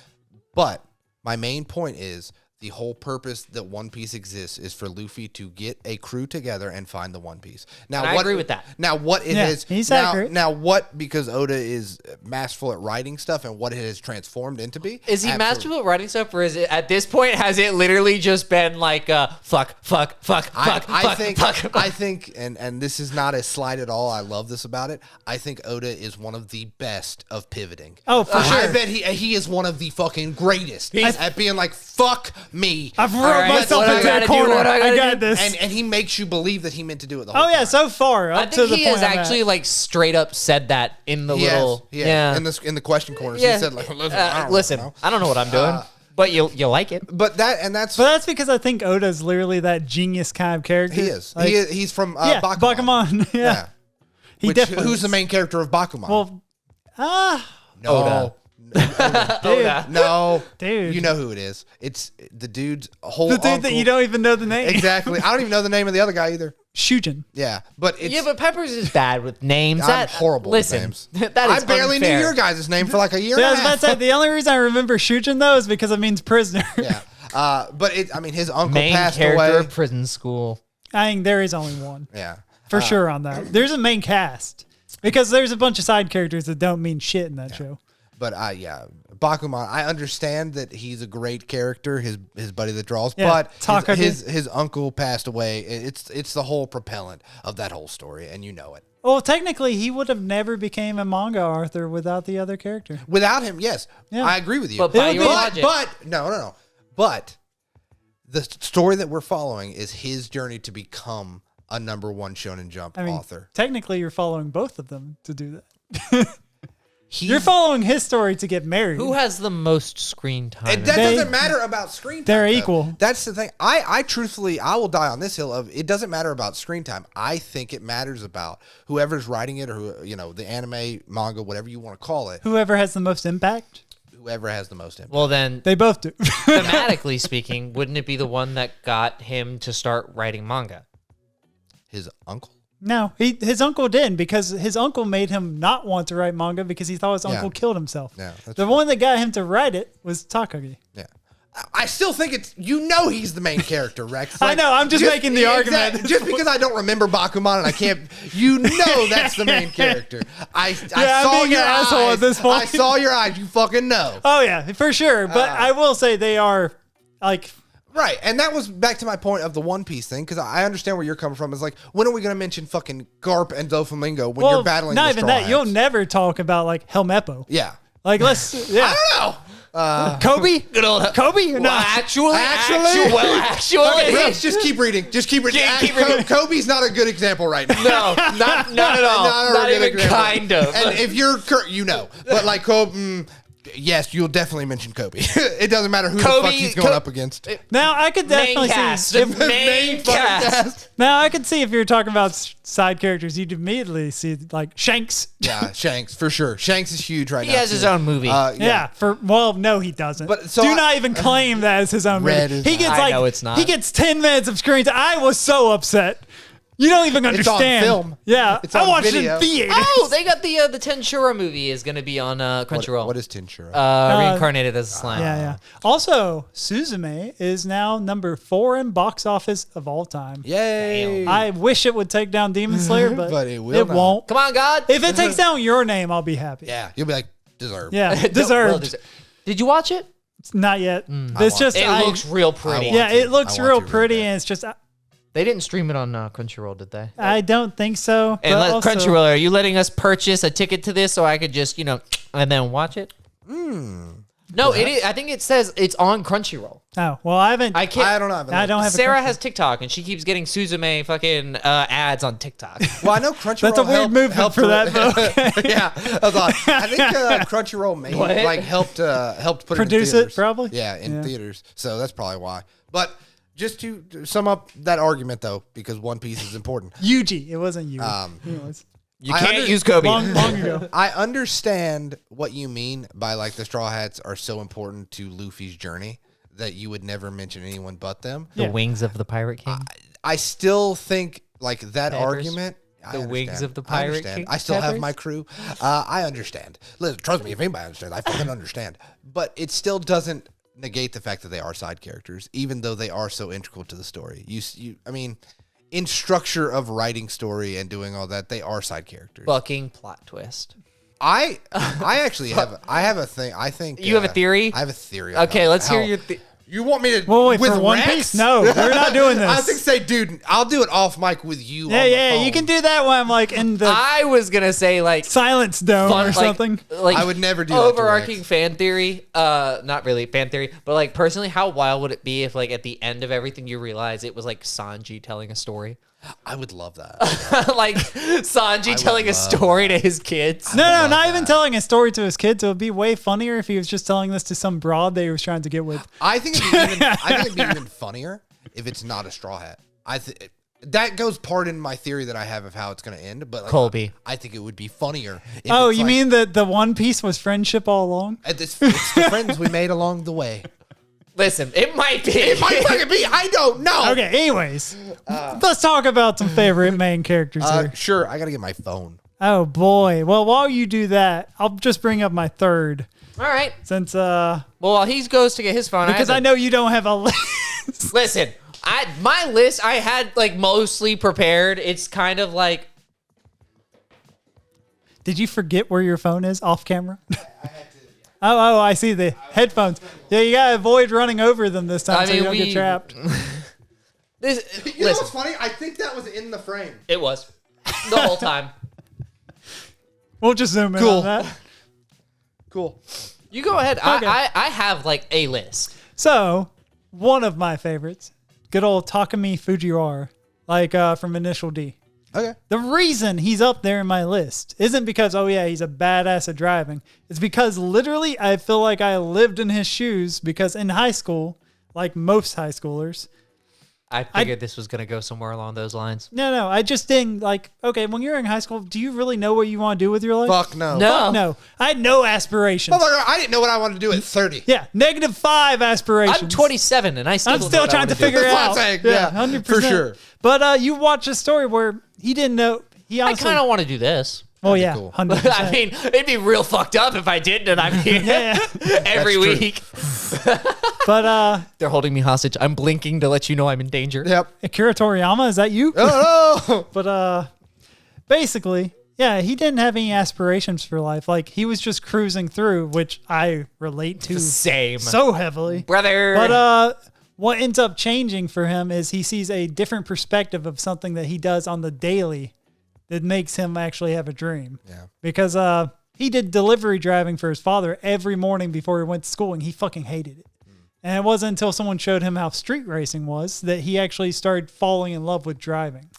But my main point is the whole purpose that One Piece exists is for Luffy to get a crew together and find the One Piece. Now, I agree with that. Now, what it is he's accurate. Now, what because Oda is masterful at writing stuff and what it has transformed into be? Is he masterful at writing stuff, or is it at this point has it literally just been like fuck? I think, and this is not a slight at all. I love this about it. I think Oda is one of the best of pivoting. Oh, for sure. I bet he is one of the fucking greatest at being like fuck me. I've rubbed myself into a corner. I got this. And he makes you believe that he meant to do it the whole time. Oh yeah, so far up I to think the he point has I'm actually at. like straight up said that in the little in the question corners. Yeah. He said like, listen, I don't know what I'm doing, but you like it. But that's because I think Oda's literally that genius kind of character. he is. Like, He's from Bakuman. Bakuman. Yeah. He definitely Who's the main character of Bakuman? Well, Oda. Dude. No, Dude. You know who it is. It's the dude's whole The dude uncle. that you don't even know the name. Exactly. I don't even know the name of the other guy either. Shujin. Yeah, but it's... Yeah, but Peppers is bad with names. I'm horrible listen, with names. That is I barely unfair. knew your guys' name for like a year Yeah, I and was a about half. to say, the only reason I remember Shujin, though, is because it means prisoner. Yeah. But his uncle Main passed character away. of prison school. I think there is only one. Yeah. For sure on that. There's a main cast. Because there's a bunch of side characters that don't mean shit in that show. But Bakuman, I understand that he's a great character, his buddy that draws, Yeah, but his uncle passed away. It's the whole propellant of that whole story, and you know it. Well, technically, he would have never became a manga author without the other character. Without him, yes. Yeah. I agree with you. But by your logic. But no. But the story that we're following is his journey to become a #1 Shonen Jump author. Technically, you're following both of them to do that. You're following his story to get married. Who has the most screen time? That doesn't matter about screen time. They're though. equal. That's the thing. I truthfully, I will die on this hill of it doesn't matter about screen time. I think it matters about whoever's writing it or the anime, manga, whatever you want to call it. Whoever has the most impact. Whoever has the most impact. Well, then, They both do. thematically speaking, wouldn't it be the one that got him to start writing manga? His uncle? No, his uncle didn't, because his uncle made him not want to write manga because he thought his uncle killed himself. Yeah, the one that got him to write it was Takagi. Yeah. I still think he's the main character, Rex. I know, I'm just making the argument. Just because I don't remember Bakuman and I can't, that's the main character. I saw your asshole eyes. at this point. I saw your eyes. You fucking know. Oh yeah, for sure. But I will say they are like... Right, and that was back to my point of the One Piece thing, because I understand where you're coming from. It's like, when are we going to mention fucking Garp and Doflamingo when you're battling not the even Straw that. Hats? You'll never talk about like Helmeppo. Yeah. Like I don't know. Kobe? Good old Kobe? Well, No. actually. Rex, just keep reading. Just keep reading. Keep reading. Kobe's not a good example right now. No, not at all. Not a good even example. kind of. And if you're, but like Kobe, yes, you'll definitely mention Kobe. It doesn't matter who the fuck he's going up against. Now I could definitely see. Main cast. Now I could see if you're talking about side characters, you'd immediately see like Shanks. Yeah, Shanks for sure. Shanks is huge right now. He has his own movie. Yeah. No, he doesn't. But so do not even claim that as his own Red movie. is He gets not. I know it's not. He gets 10 minutes of screen time. I was so upset. You don't even understand. It's on film. Yeah, It's I on watched video. it in theaters. Oh, they got the Tenshura movie is going to be on Crunchyroll. What is Tenshura? Reincarnated as a slime. Yeah. Also, Suzume is now #4 in box office of all time. Yay! I wish it would take down Demon Slayer, but, But it will not. won't. Come on, God. If it takes down your name, I'll be happy. Yeah, you'll be like deserved. Yeah, Well deserved. Did you watch it? Not yet. It's just It looks real pretty. want yeah, to. it looks I want real to really pretty, bad. and it's just They didn't stream it on Crunchyroll, did they? I don't think so. And but also- Crunchyroll, are you letting us purchase a ticket to this so I could just, and then watch it? No, it is. I think it says it's on Crunchyroll. Oh well, I haven't. I can't. I don't know. I don't have. Sarah a has TikTok and she keeps getting Suzume fucking ads on TikTok. Well, I know Crunchyroll. That's a weird movement for that, though. Yeah, I think Crunchyroll helped put Produce it in it, theaters. probably? Yeah, in Yeah. theaters. So that's probably why. But just to sum up that argument, though, because One Piece is important. Yuji. It wasn't you. Anyways. You can't use Kobe. Long ago. I understand what you mean by like the Straw Hats are so important to Luffy's journey that you would never mention anyone but them. The Yeah. wings of the Pirate King. I still think like that Peppers. argument. I The wings understand. of the I Pirate understand. King I still have Peppers? my crew. I understand. Listen, trust me, if anybody understands, I fucking understand. But it still doesn't negate the fact that they are side characters, even though they are so integral to the story. I mean, in structure of writing story and doing all that, they are side characters. Fucking plot twist. I actually have a thing. I think You have a theory? I have a theory. Okay, about let's hear how- your You want me to? Well, wait, with for One Rex? Piece? No, we're not doing this. I was say, dude, I'll do it off mic with you. Yeah, on the yeah. phone. You can do that when I'm like in the I was going to say like silence dome fun, or something. Like I would never do that to overarching Rex. fan theory. Not really fan theory, but like personally, how wild would it be if like at the end of everything you realize it was like Sanji telling a story? I would love that. Like Sanji telling a story to his kids. No, not even telling a story to his kids. It would be way funnier if he was just telling this to some broad that he was trying to get with. I think it'd be even funnier if it's not a Straw Hat. that goes part in my theory that I have of how it's going to end. But like, Colby. I think it would be funnier. If Oh, it's you like, mean that the One Piece was friendship all along? it's the friends we made along the way. Listen, it might be. It might fucking be. I don't know. Okay, anyways, let's talk about some favorite main characters here. Sure. I got to get my phone. Oh, boy. Well, while you do that, I'll just bring up my third. All right. Since, well, while he goes to get his phone, because I know you don't have a list. Listen, my list I had like mostly prepared. It's kind of like. Did you forget where your phone is off camera? Oh, I see the headphones. Yeah, you gotta avoid running over them this time so you don't get trapped. You know what's funny? I think that was in the frame. It was the whole time. We'll just zoom in on that. Cool. You go ahead. Okay. I have like a list. So, one of my favorites, good old Takumi Fujiwara, like from Initial D. Okay. The reason he's up there in my list isn't because, oh yeah, he's a badass at driving. It's because literally I feel like I lived in his shoes because in high school, like most high schoolers. I figured this was going to go somewhere along those lines. No, I just didn't like, okay, when you're in high school, do you really know what you want to do with your life? Fuck no. No. I had no aspirations. I didn't know what I wanted to do at 30. Yeah, -5 aspirations. I'm 27 and I'm still trying to figure it out. Yeah, 100%. for sure. But you watch a story where he didn't know. He honestly, I kind of want to do this. Oh yeah, cool. 100%. I mean, it'd be real fucked up if I didn't, and I'm here every That's true. week. But They're holding me hostage. I'm blinking to let you know I'm in danger. Yep. Akira Toriyama, is that you? Oh no. But basically, yeah, he didn't have any aspirations for life. Like he was just cruising through, which I relate to Same. so heavily. Brother. But what ends up changing for him is he sees a different perspective of something that he does on the daily that makes him actually have a dream. Yeah. Because he did delivery driving for his father every morning before he went to school, and he fucking hated it. And it wasn't until someone showed him how street racing was that he actually started falling in love with driving.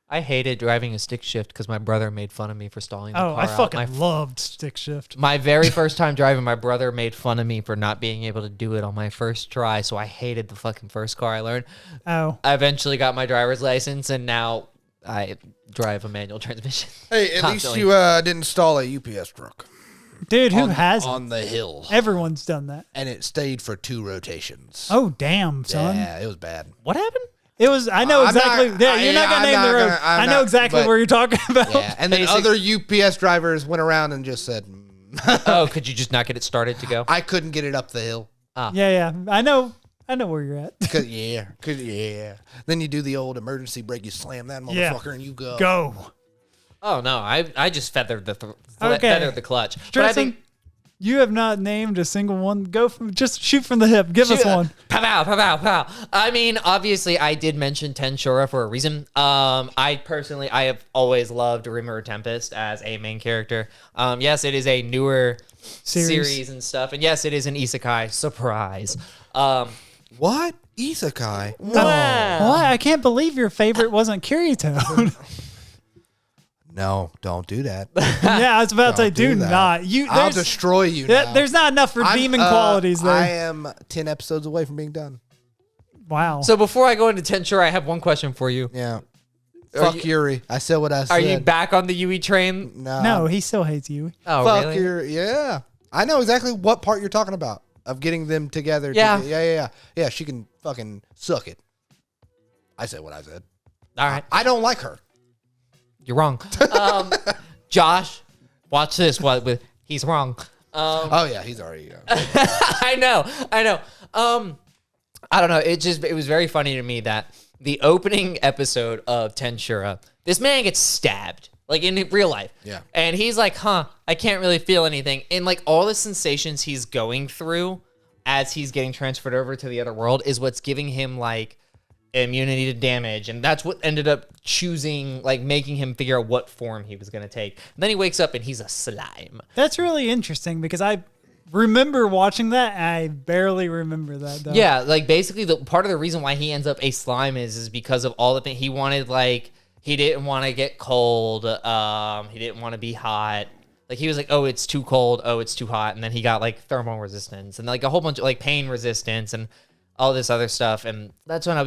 I hated driving a stick shift because my brother made fun of me for stalling the car I out. fucking loved stick shift. My very first time driving, my brother made fun of me for not being able to do it on my first try, so I hated the fucking first car I learned. Oh. I eventually got my driver's license, and now I drive a manual transmission. Hey, at Constantly. least you didn't stall a UPS truck. Dude, who has on the hill? Everyone's done that. And it stayed for 2 rotations. Oh, damn, son. Yeah, it was bad. What happened? It was, I know exactly. You're not going to name the road. I know exactly where you're talking about. Yeah, and then other UPS drivers went around and just said, Oh, could you just not get it started to go? I couldn't get it up the hill. Yeah. I know where you're at. Yeah. Then you do the old emergency brake, you slam that motherfucker and you go. Go. Oh, no, I just feathered the Okay. clutch. But I Tristan, think... you have not named a single one. Just shoot from the hip. Give us one. Pow, pow, pow, pow, pow. I mean, obviously, I did mention Tensura for a reason. I have always loved Rimuru Tempest as a main character. Yes, it is a newer series and stuff. And yes, it is an isekai. Surprise. What? Isekai? Wow. What? I can't believe your favorite wasn't Kirito. No, don't do that. Yeah, I was about to say, do that. not. I'll destroy you now. There's not enough redeeming qualities there. I am 10 episodes away from being done. Wow. So before I go into Tensura, I have one question for you. Yeah. Fuck Yuri. I said what I said. Are you back on the Yui train? No, he still hates you. Oh, Fuck really? Yuri. Yeah. I know exactly what part you're talking about of getting them together. Yeah. Yeah, she can fucking suck it. I said what I said. All right. I don't like her. You're wrong. Josh, watch this. He's wrong. Oh yeah, he's already. I know. I don't know. It was very funny to me that the opening episode of Tensura, this man gets stabbed like in real life. Yeah. And he's like, I can't really feel anything. And like all the sensations he's going through as he's getting transferred over to the other world is what's giving him like immunity to damage, and that's what ended up making him figure out what form he was going to take. And then he wakes up and he's a slime. That's really interesting because I remember watching that and I barely remember that though. Yeah, like basically the part of the reason why he ends up a slime is because of all the things he wanted. Like he didn't want to get cold, he didn't want to be hot. Like he was like, oh, it's too cold, oh, it's too hot, and then he got like thermal resistance and like a whole bunch of like pain resistance and all this other stuff, and that's when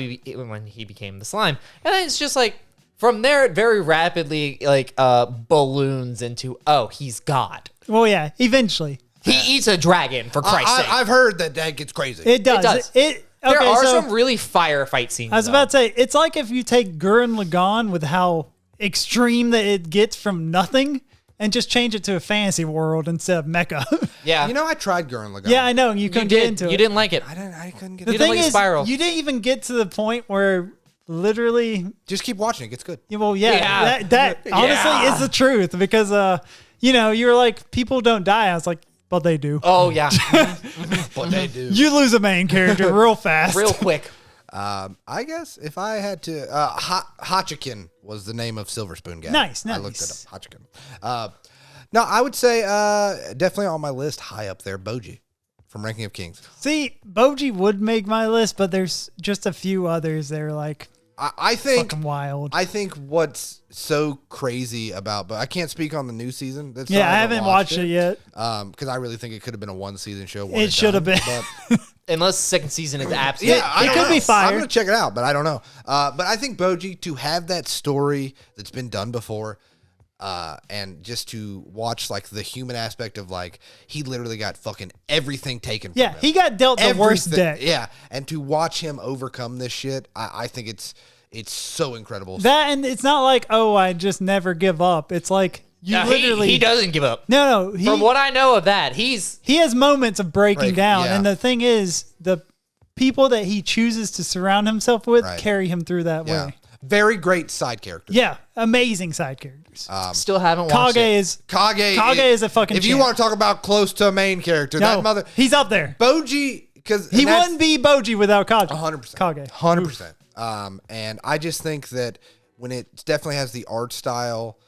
when he became the slime. And then it's just like from there, it very rapidly like balloons into he's God. Well, yeah, eventually he eats a dragon for Christ's sake. I've heard that gets crazy. It does. There are some really firefight scenes. I was about to say, it's like if you take Gurren Lagann with how extreme that it gets from nothing and just change it to a fantasy world instead of mecha. Yeah. I tried Gurren Lagann. Yeah, I know. You couldn't get into it. You didn't like it. I couldn't get the into it. thing is, Spiral. you didn't even get to the point where literally... Just keep watching. It gets good. Well, that honestly is the truth because, you were like, people don't die. I was like, but they do. Oh, yeah. But they do. You lose a main character real fast. Real quick. I guess if I had to, Hachikin was the name of Silver Spoon guy. Nice. I looked it up. Hachikin. No, I would say definitely on my list, high up there, Boji from Ranking of Kings. See, Boji would make my list, but there's just a few others that are like I think fucking wild. I think what's so crazy about, but I can't speak on the new season. I haven't watched it yet. Because I really think it could have been a one-season show. It should have been. Unless the second season is absolutely. Yeah, it could be fire. I'm gonna check it out, but I don't know. But I think Boji, to have that story that's been done before, and just to watch like the human aspect of like he literally got fucking everything taken from him. He got dealt the worst deck. Yeah, and to watch him overcome this shit, I think it's so incredible. That, and it's not like, I just never give up. It's like he doesn't give up. No. From what I know of that, he has moments of breaking down, yeah. and the thing is, the people that he chooses to surround himself with carry him through that way. Very great side characters. Yeah, amazing side characters. Still haven't watched it. Kage is a fucking If you want to talk about close to a main character, that mother... He's up there. Boji... because he wouldn't be Boji without Kage. 100%. Kage. 100%. And I just think that when it definitely has the art style...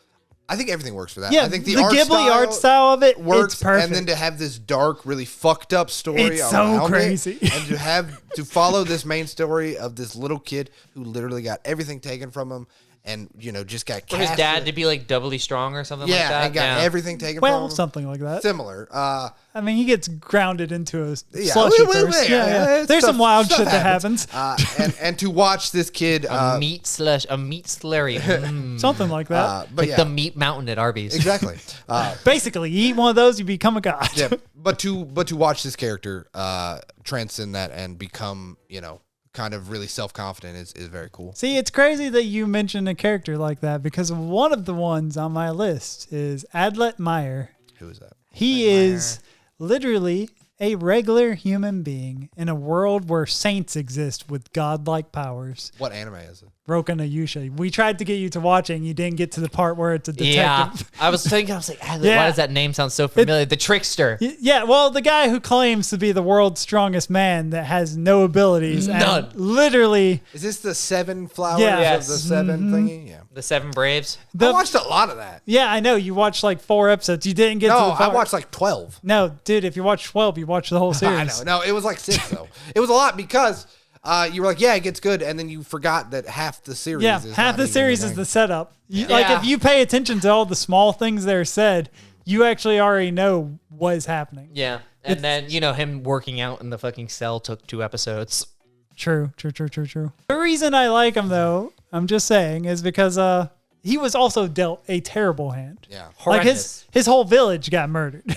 I think everything works for that. Yeah, I think the Ghibli art style of it works, it's perfect. And then to have this dark, really fucked up story, it's so crazy, and to follow this main story of this little kid who literally got everything taken from him, and just got for his dad to be like doubly strong or something like that. Yeah, and got everything taken from him. Something like that. Similar. I mean, he gets grounded into a slushy first. Yeah. There's some wild shit that happens. And to watch this kid a meat slurry, something like that. But like the meat mountain at Arby's. Exactly. Basically, you eat one of those, you become a god. Yeah, but to watch this character transcend that and become kind of really self-confident is very cool. See, it's crazy that you mentioned a character like that because one of the ones on my list is Adlet Meyer. Who is that? He is literally a regular human being in a world where saints exist with godlike powers. What anime is it? Rokka no Yusha. We tried to get you to watch it and you didn't get to the part where it's a detective. Yeah, I was like, why does that name sound so familiar? The trickster. Yeah, well, the guy who claims to be the world's strongest man that has no abilities. None. And literally. Is this the 7 flowers of the 7 thingy? Yeah. The 7 Braves. I watched a lot of that. Yeah, I know. You watched like 4 episodes. You didn't get to the part. No, I watched like 12. No, dude, if you watch 12, you watch the whole series. I know. No, it was like 6 though. It was a lot because you were like, yeah, it gets good, and then you forgot that half the series is half the series is the setup. Like, if you pay attention to all the small things that are said, you actually already know what is happening. Yeah. And then, him working out in the fucking cell took 2 episodes. True. The reason I like him, though, I'm just saying, is because he was also dealt a terrible hand. Yeah. Horrendous. Like, his whole village got murdered.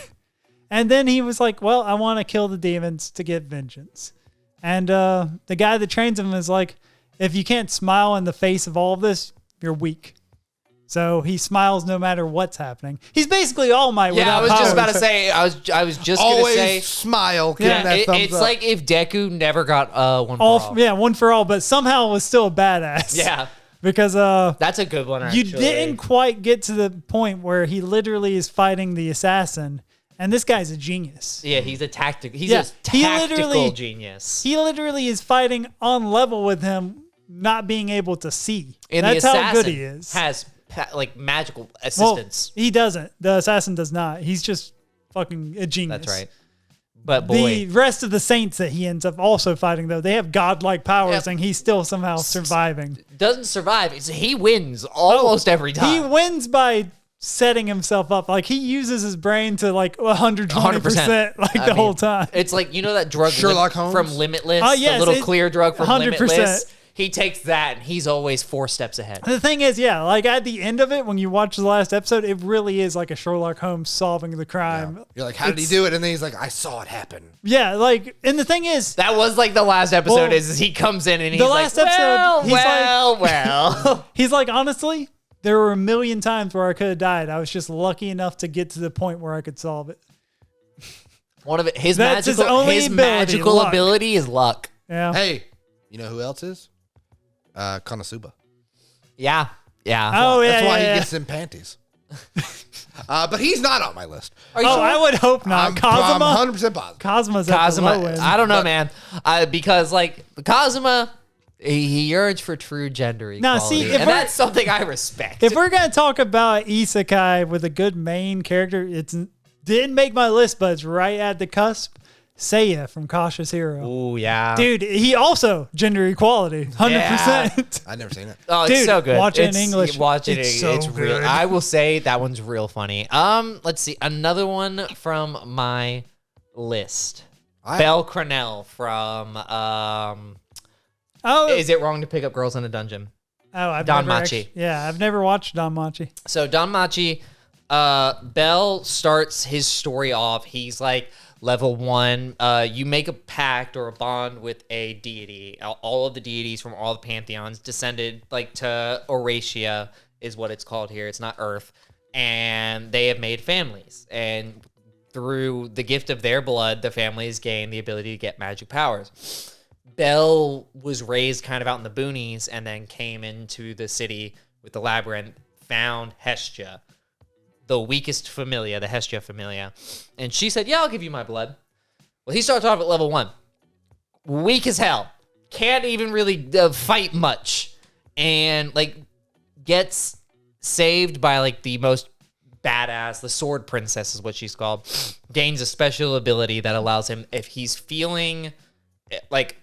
And then he was like, well, I want to kill the demons to get vengeance. And the guy that trains him is like, if you can't smile in the face of all of this, you're weak. So he smiles no matter what's happening. He's basically All Might without powers. I was just about to say, I was just going to say. Always smile. It's like if Deku never got one for all. Yeah, one for all, but somehow was still a badass. Yeah. Because that's a good one, actually. You didn't quite get to the point where he literally is fighting the assassin. And this guy's a genius. Yeah, he's a tactical genius. He literally is fighting on level with him, not being able to see. And that's how good he is. Has magical assistance. Well, he doesn't. The assassin does not. He's just fucking a genius. That's right. But the rest of the saints that he ends up also fighting, though, they have godlike powers, and he's still somehow surviving. Doesn't survive. He wins almost every time. He wins by setting himself up. Like he uses his brain to like 120% like the whole time. It's like, you know that drug Sherlock Holmes from Limitless? Yes, the little clear drug from 100%. Limitless? He takes that and he's always 4 steps ahead. The thing is, like at the end of it, when you watch the last episode, it really is like a Sherlock Holmes solving the crime. Yeah. You're like, how did he do it? And then he's like, I saw it happen. Yeah, like, and the thing is, that was like the last episode is he comes in and he's like, well. He's like, honestly, there were a million times where I could have died. I was just lucky enough to get to the point where I could solve it. One of it, his magical ability is luck. Yeah. Hey, you know who else is? Konosuba. Yeah. Oh, yeah. That's why he gets them panties. But he's not on my list. Are you sure? I would hope not. Kazuma? I'm 100% positive. Kazuma's at the low end. I don't know, man. Because, like, Kazuma, he yearns for true gender equality. Now, see, and that's something I respect. If we're going to talk about isekai with a good main character, it didn't make my list, but it's right at the cusp. Seiya from Cautious Hero. Oh, yeah. Dude, he also gender equality. 100%. Yeah. I've never seen it. Oh, it's so good. Watch it in English. It's real. I will say that one's real funny. Let's see. Another one from my list. Belle Cranell from Is It Wrong to Pick Up Girls in a Dungeon? Oh, I've never watched Danmachi. So Danmachi, Belle starts his story off. He's like, level 1, you make a pact or a bond with a deity. All of the deities from all the pantheons descended like to Eurasia is what it's called here. It's not Earth. And they have made families. And through the gift of their blood, the families gain the ability to get magic powers. Belle was raised kind of out in the boonies and then came into the city with the labyrinth, found Hestia, the weakest familia, the Hestia familia. And she said, yeah, I'll give you my blood. Well, he starts off at level 1. Weak as hell. Can't even really fight much. And, like, gets saved by, like, the most badass, the sword princess is what she's called. Gains a special ability that allows him, if he's feeling, like,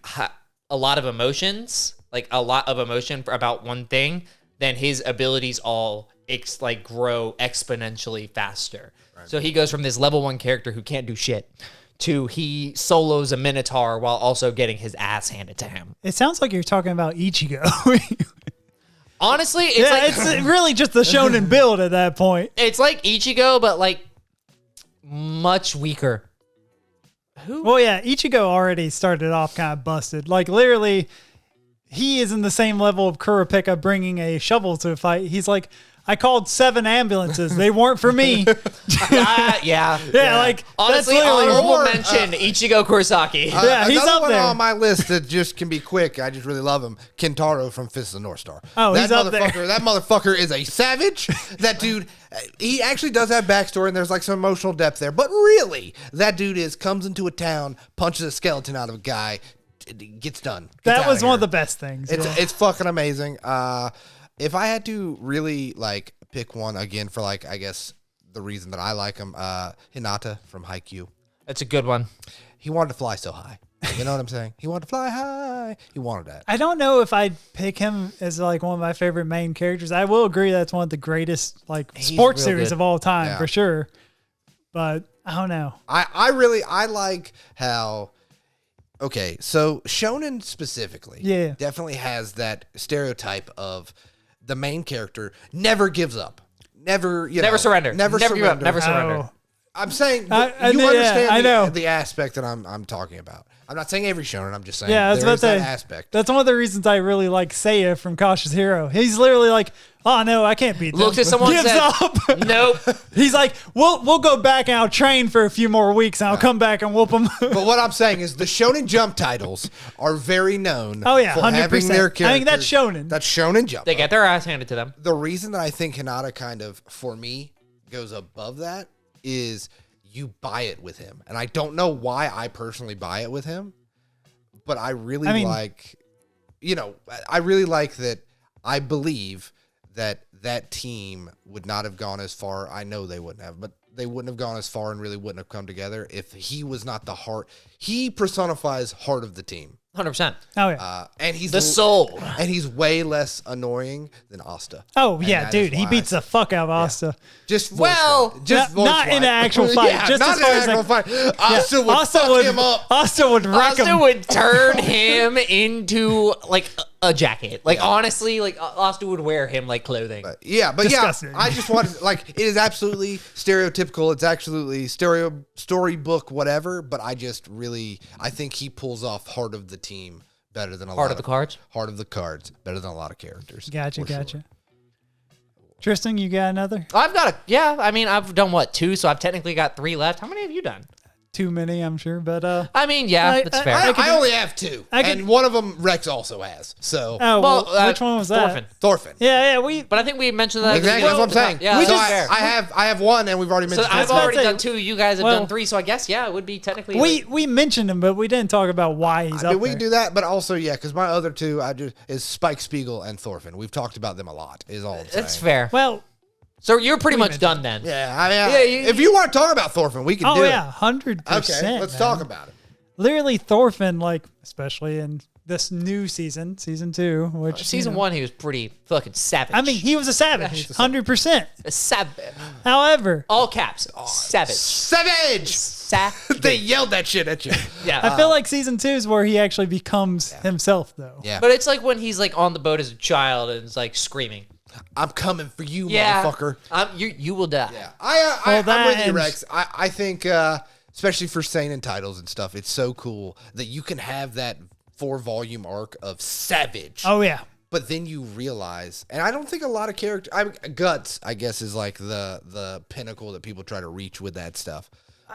a lot of emotions, like, a lot of emotion about one thing, then his abilities all grow exponentially faster. Right. So he goes from this level 1 character who can't do shit to he solos a minotaur while also getting his ass handed to him. It sounds like you're talking about Ichigo. Honestly, it's it's really just the shonen build at that point. It's like Ichigo, but like much weaker. Well, yeah, Ichigo already started off kind of busted. Like literally, he is in the same level of Kurapika bringing a shovel to a fight. He's like, I called 7 ambulances. They weren't for me. Yeah. Like honestly, honorable mention Ichigo Kurosaki. He's up there on my list that just can be quick. I just really love him. Kentaro from Fist of the North Star. Oh, he's up there. That motherfucker is a savage. That dude, he actually does have backstory, and there's like some emotional depth there. But really, that dude comes into a town, punches a skeleton out of a guy, gets done. That was one of the best things. It's fucking amazing. If I had to really like pick one again for like, I guess the reason that I like him, Hinata from Haikyuu. That's a good one. He wanted to fly so high. You know what I'm saying? He wanted to fly high. He wanted that. I don't know if I'd pick him as like one of my favorite main characters. I will agree that's one of the greatest like sports series of all time for sure. But I don't know. I like how. Okay, so shonen specifically, definitely has that stereotype of the main character never gives up, never surrender, never surrender. Oh. I'm saying you understand the aspect that I'm talking about. I'm not saying every shonen. I'm just saying there's that aspect. That's one of the reasons I really like Seiya from Cautious Hero. He's literally like, oh no, I can't beat them. Looks at someone gives up. Nope. He's like, we'll go back and I'll train for a few more weeks and I'll come back and whoop them. But what I'm saying is the ShonenJump titles are very known. Oh yeah, for 100%. having their characters. I think that's shonen. That's ShonenJump. They get their ass handed to them. The reason that I think Hinata kind of, for me, goes above that is you buy it with him. And I don't know why I personally buy it with him, but I really like that. I believe that team would not have gone as far. I know they wouldn't have, but they wouldn't have gone as far and really wouldn't have come together if he was not the heart. He personifies heart of the team. 100%. Oh yeah. And he's the soul. And he's way less annoying than Asta. Oh yeah, dude. He beats the fuck out of Asta. Just not in an actual fight. Just not as far in an actual fight. Asta would Asta fuck him up. Asta would wreck him. Asta would turn him into like a jacket. Like honestly, like Asta would wear him like clothing. But Disgusting. I just want to, like, it is absolutely stereotypical. It's actually storybook, whatever. But I think he pulls off heart of the team better than a lot Heart of the cards. Heart of the cards better than a lot of characters. Gotcha. Sure. Tristan, you got another? I've got I mean, I've done what, 2, so I've technically got 3 left. How many have you done? Too many, I'm sure, but I mean, that's fair. I only have 2, and one of them Rex also has. So, which one was that? Thorfinn. Yeah, But I think we mentioned that. Exactly, that's what I'm saying. Yeah, I have one, and we've already mentioned. So I've already done 2. You guys have done 3. So I guess it would be technically. We mentioned him, but we didn't talk about why he's up we there. can do that, but also because my other 2 is Spike Spiegel and Thorfinn. We've talked about them a lot. Is all I'm saying. That's fair. Well. So you're pretty much done then. Yeah, I mean, if you want to talk about Thorfinn, we can do it. Oh yeah, 100%. Okay, let's talk about it. Literally, Thorfinn, like especially in this new season 2, which season 1 he was pretty fucking savage. I mean, he was a savage, 100%. A savage. However, all caps, savage. Savage. They yelled that shit at you. Yeah. I feel like season 2 is where he actually becomes himself, though. Yeah. But it's like when he's like on the boat as a child and is like screaming. I'm coming for you, motherfucker. You will die. Yeah, I'm with you, Rex. I think, especially for seinen titles and stuff, it's so cool that you can have that 4-volume arc of savage. Oh yeah. But then you realize, and I don't think a lot of characters, Guts, I guess, is like the pinnacle that people try to reach with that stuff.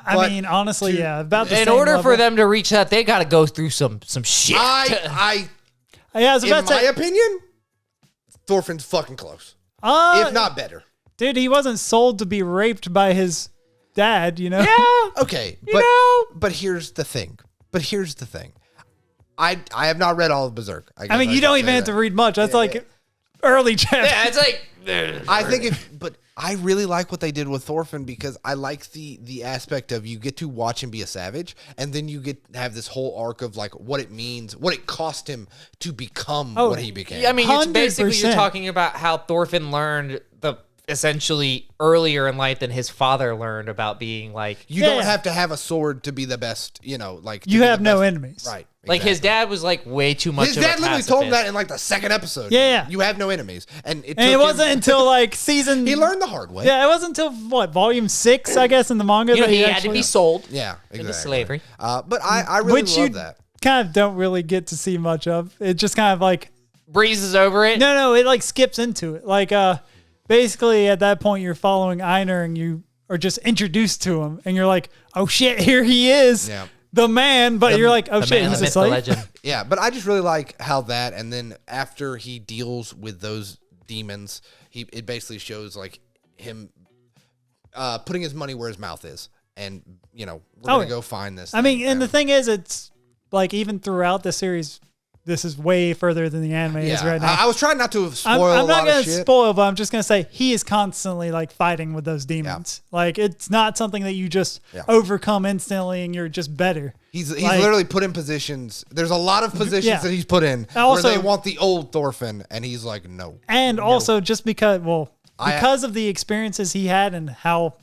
I mean, honestly, about the in same order level. for them to reach that, they got to go through some shit. I was about in to my opinion, Thorfinn's fucking close. If not better. Dude, he wasn't sold to be raped by his dad, you know? Yeah. Okay. But here's the thing. I have not read all of Berserk. I mean, you don't even have to read much. That's early chapters. Yeah, it's like... I think but I really like what they did with Thorfinn because I like the aspect of you get to watch him be a savage, and then you get to have this whole arc of like what it means, what it cost him to become what he became. I mean, it's basically 100%. you're talking about how Thorfinn learned essentially earlier in life than his father learned about being like... You don't have to have a sword to be the best, like... You have no enemies. Right. Like his dad was like way too much. His dad literally told him that in like the 2nd episode. Yeah. You have no enemies, and it wasn't until like season. He learned the hard way. Yeah, it wasn't until volume 6, I guess, in the manga. You know, that he had to be sold. Yeah, exactly. Into slavery. But I really love that. Kind of don't really get to see much of. It just kind of like breezes over it. No, it like skips into it. Like basically at that point you're following Einar and you are just introduced to him, and you're like, oh shit, here he is. Yeah. The man, but you're like, oh shit, he's a slave. Legend. Yeah, but I just really like how that, and then after he deals with those demons, it basically shows like him putting his money where his mouth is, and we're gonna go find this. I mean, and the thing is, it's like even throughout the series, this is way further than the anime is right now. I was trying not to spoil I'm not going to spoil, but I'm just going to say he is constantly like fighting with those demons. Yeah. Like it's not something that you just overcome instantly and you're just better. He's literally put in positions. There's a lot of positions that he's put in where they want the old Thorfinn, and he's like, no. And also just because of the experiences he had and how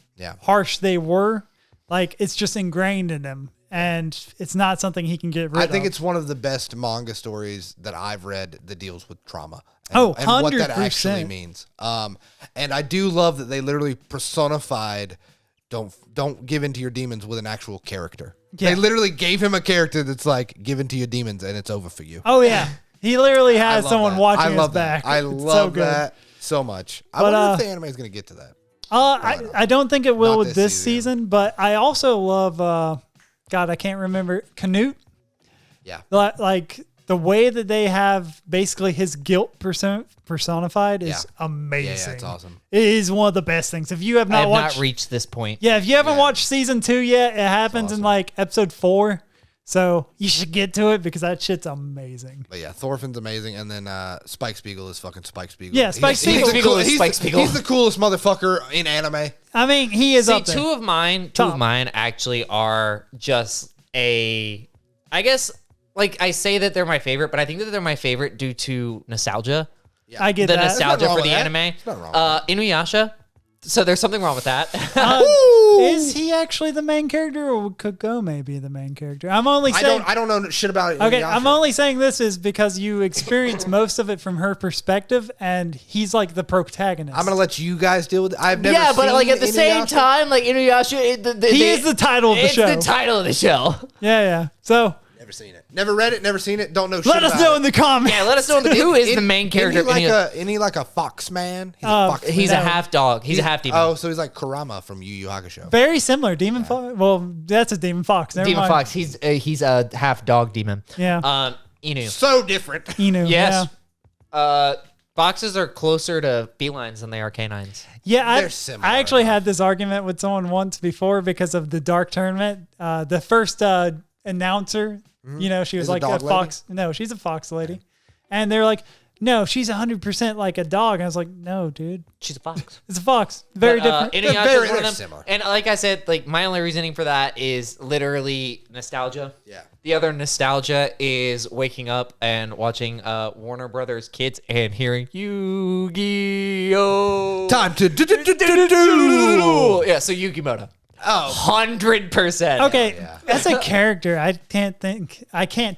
harsh they were, like it's just ingrained in him. And it's not something he can get rid of. I think it's one of the best manga stories that I've read that deals with trauma. And, and what that actually means. And I do love that they literally personified don't give in to your demons with an actual character. Yeah. They literally gave him a character that's like, give in to your demons and it's over for you. Oh, yeah. He literally has someone watching his back. I love that so much. I wonder if the anime is going to get to that. I don't think it will with this season, but I also love... God, I can't remember. Canute? Yeah. Like the way that they have basically his guilt personified is amazing. Yeah, it's awesome. It is one of the best things. If you have not reached this point. Yeah, if you haven't watched season 2 yet, it happens in like episode 4. So you should get to it because that shit's amazing. But yeah, Thorfinn's amazing. And then Spike Spiegel is fucking Spike Spiegel. Yeah, Spike Spiegel. He's the coolest motherfucker in anime. I mean, he is up there. Two of mine actually are just I guess like I say that they're my favorite, but I think that they're my favorite due to nostalgia. Yeah. I get the that. nostalgia for the anime. Inuyasha. So there's something wrong with that. Is he actually the main character, or would Kagome be the main character? I'm only saying I don't know shit about it. Okay, I'm only saying this is because you experience most of it from her perspective, and he's like the protagonist. I'm gonna let you guys deal with it. I've never. Yeah, but seen like at the same time, like Inuyasha, he is the title of the show. It's the title of the show. Yeah. So. Never seen it. Never read it. Never seen it. Don't know shit Let us know in the comments. Yeah, let us know who is the main character. Isn't he like a fox man? He's a half dog. He's a half demon. Oh, so he's like Kurama from Yu Yu Hakusho. Very similar. Demon fox. Well, that's a demon fox. Never demon mind. fox. He's a half dog demon. Yeah. Inu. So different. Inu. Yes. Yeah. Foxes are closer to felines than they are canines. Yeah, They're similar. I actually had this argument with someone once before because of the Dark Tournament. The first announcer. You know, she was like a fox. No, she's a fox lady. And they're like, no, she's 100% like a dog. And I was like, no, dude. She's a fox. It's a fox. Very different. They're similar. And like I said, like my only reasoning for that is literally nostalgia. Yeah. The other nostalgia is waking up and watching Warner Brothers Kids and hearing Yu-Gi-Oh! Time to do. Yeah, so Yugimoto. Oh, 100%. Okay, as a character, I can't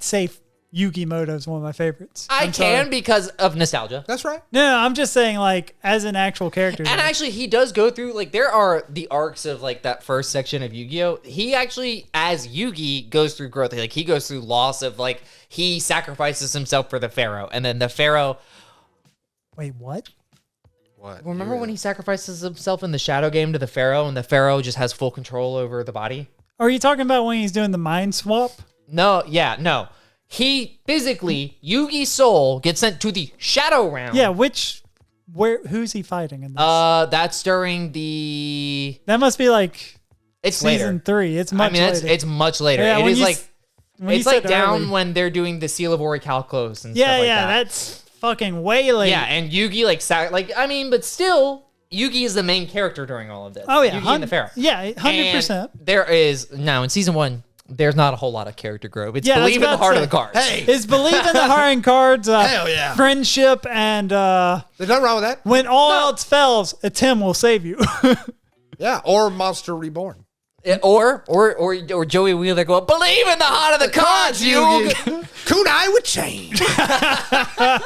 say Yugimoto is one of my favorites. I can because of nostalgia. that's right. No, I'm just saying like as an actual character. And actually, he does go through, like, there are the arcs of, like, that first section of Yu-Gi-Oh! He actually, as Yugi, goes through growth. Like, he goes through loss of, like, he sacrifices himself for the Pharaoh. And then the Pharaoh... Wait, what? What? Remember when he sacrifices himself in the Shadow game to the Pharaoh, and the Pharaoh just has full control over the body? Are you talking about when he's doing the mind swap? No. He physically, Yugi's soul gets sent to the Shadow Realm. Yeah, who's he fighting in this? That's during the... That must be like It's season later. 3. It's much later. It's much later. Yeah, it is like... It's like down when they're doing the Seal of Orichalcos and stuff like that. Yeah, that's fucking way late. Yeah, and Yugi but still, Yugi is the main character during all of this. Oh yeah, Yugi and the Pharaoh. Yeah, 100%. There is now in season 1. There's not a whole lot of character growth. It's Yeah, believe in the heart of the cards. Hey, It's believe in the heart and cards. Hell yeah. Friendship and there's nothing wrong with that. when all else fails, a Tim will save you. Yeah, or Monster Reborn. Or Joey Wheeler go, believe in the heart of the cards, you. Kunai would change. Yeah,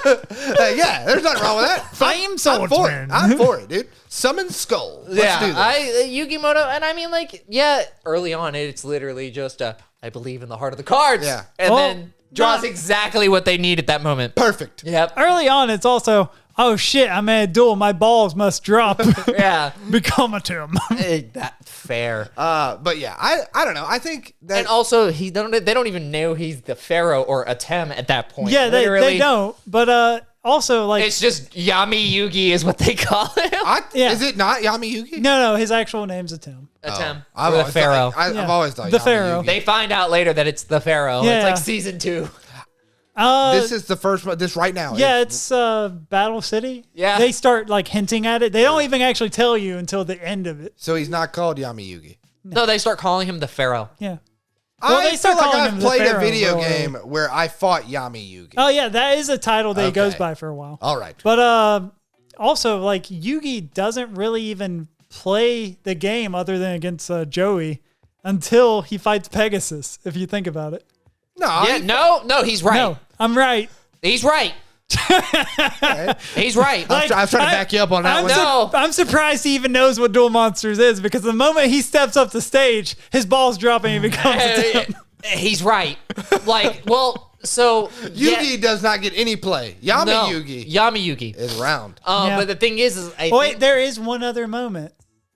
there's nothing wrong with that. Flame swordsman. I'm for it, dude. Summon Skull. Let's do this. Yugimoto, and I mean, like, yeah, early on, it's literally just I believe in the heart of the cards. Yeah. And then draws exactly what they need at that moment. Perfect. Yep. Early on, it's also, oh shit, I'm at a duel. My balls must drop. Yeah. Become a Tim. That's fair. But yeah, I don't know. I think that. And also, they don't even know he's the Pharaoh or Atem at that point. Yeah, they don't. But also, like, it's just Yami Yugi is what they call him. Is it not Yami Yugi? No, his actual name's Atem. Atem. I've Or the always Pharaoh. Thought, I've always thought The Yami Pharaoh. Yugi. They find out later that it's the Pharaoh. Yeah. It's like season 2. This is the first one. This right now. Yeah, it's Battle City. Yeah. They start like hinting at it. They don't even actually tell you until the end of it. So he's not called Yami Yugi. No, they start calling him the Pharaoh. Yeah. I they start feel like calling I've him the played a Pharaoh video earlier. game where I fought Yami Yugi. Oh yeah, that is a title that he goes Okay. by for a while. All right. But also like Yugi doesn't really even play the game other than against Joey until he fights Pegasus. If you think about it. No. Yeah, no, he's right. No, I'm right. He's right. He's right. I was trying to back you up on that one. No. I'm surprised he even knows what Duel Monsters is because the moment he steps up the stage, his balls drop and he becomes a Tim. He's right. Like, well, so Yugi does not get any play. Yami Yugi is round. Yeah. But the thing is Wait, there is one other moment.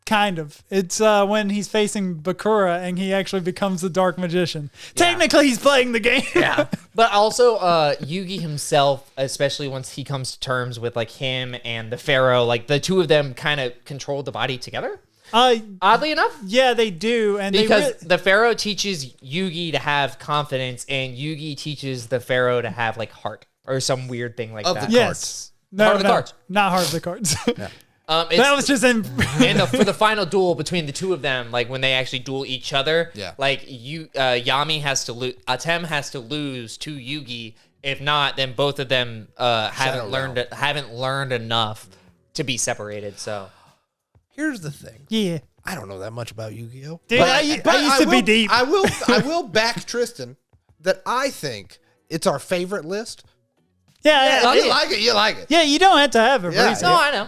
Kind of. It's when he's facing Bakura and he actually becomes the Dark Magician. Yeah. Technically, he's playing the game. Yeah. But also, Yugi himself, especially once he comes to terms with like him and the Pharaoh, like the two of them kind of control the body together. Oddly enough. Yeah, they do. And because the Pharaoh teaches Yugi to have confidence and Yugi teaches the Pharaoh to have like heart or some weird thing like that. The yes. cards. No, Heart of the cards. Not Heart of the Cards. Yeah. That was just in. For the final duel between the two of them, like when they actually duel each other, like Yami has to lose, Atem has to lose to Yugi. If not, then both of them haven't learned enough to be separated. So here's the thing. Yeah. I don't know that much about Yu-Gi-Oh. Dude, I used to be deep. I will back Tristan that I think it's our favorite list. Yeah, you like it. You like it. Yeah, you don't have to have a reason. No, I know.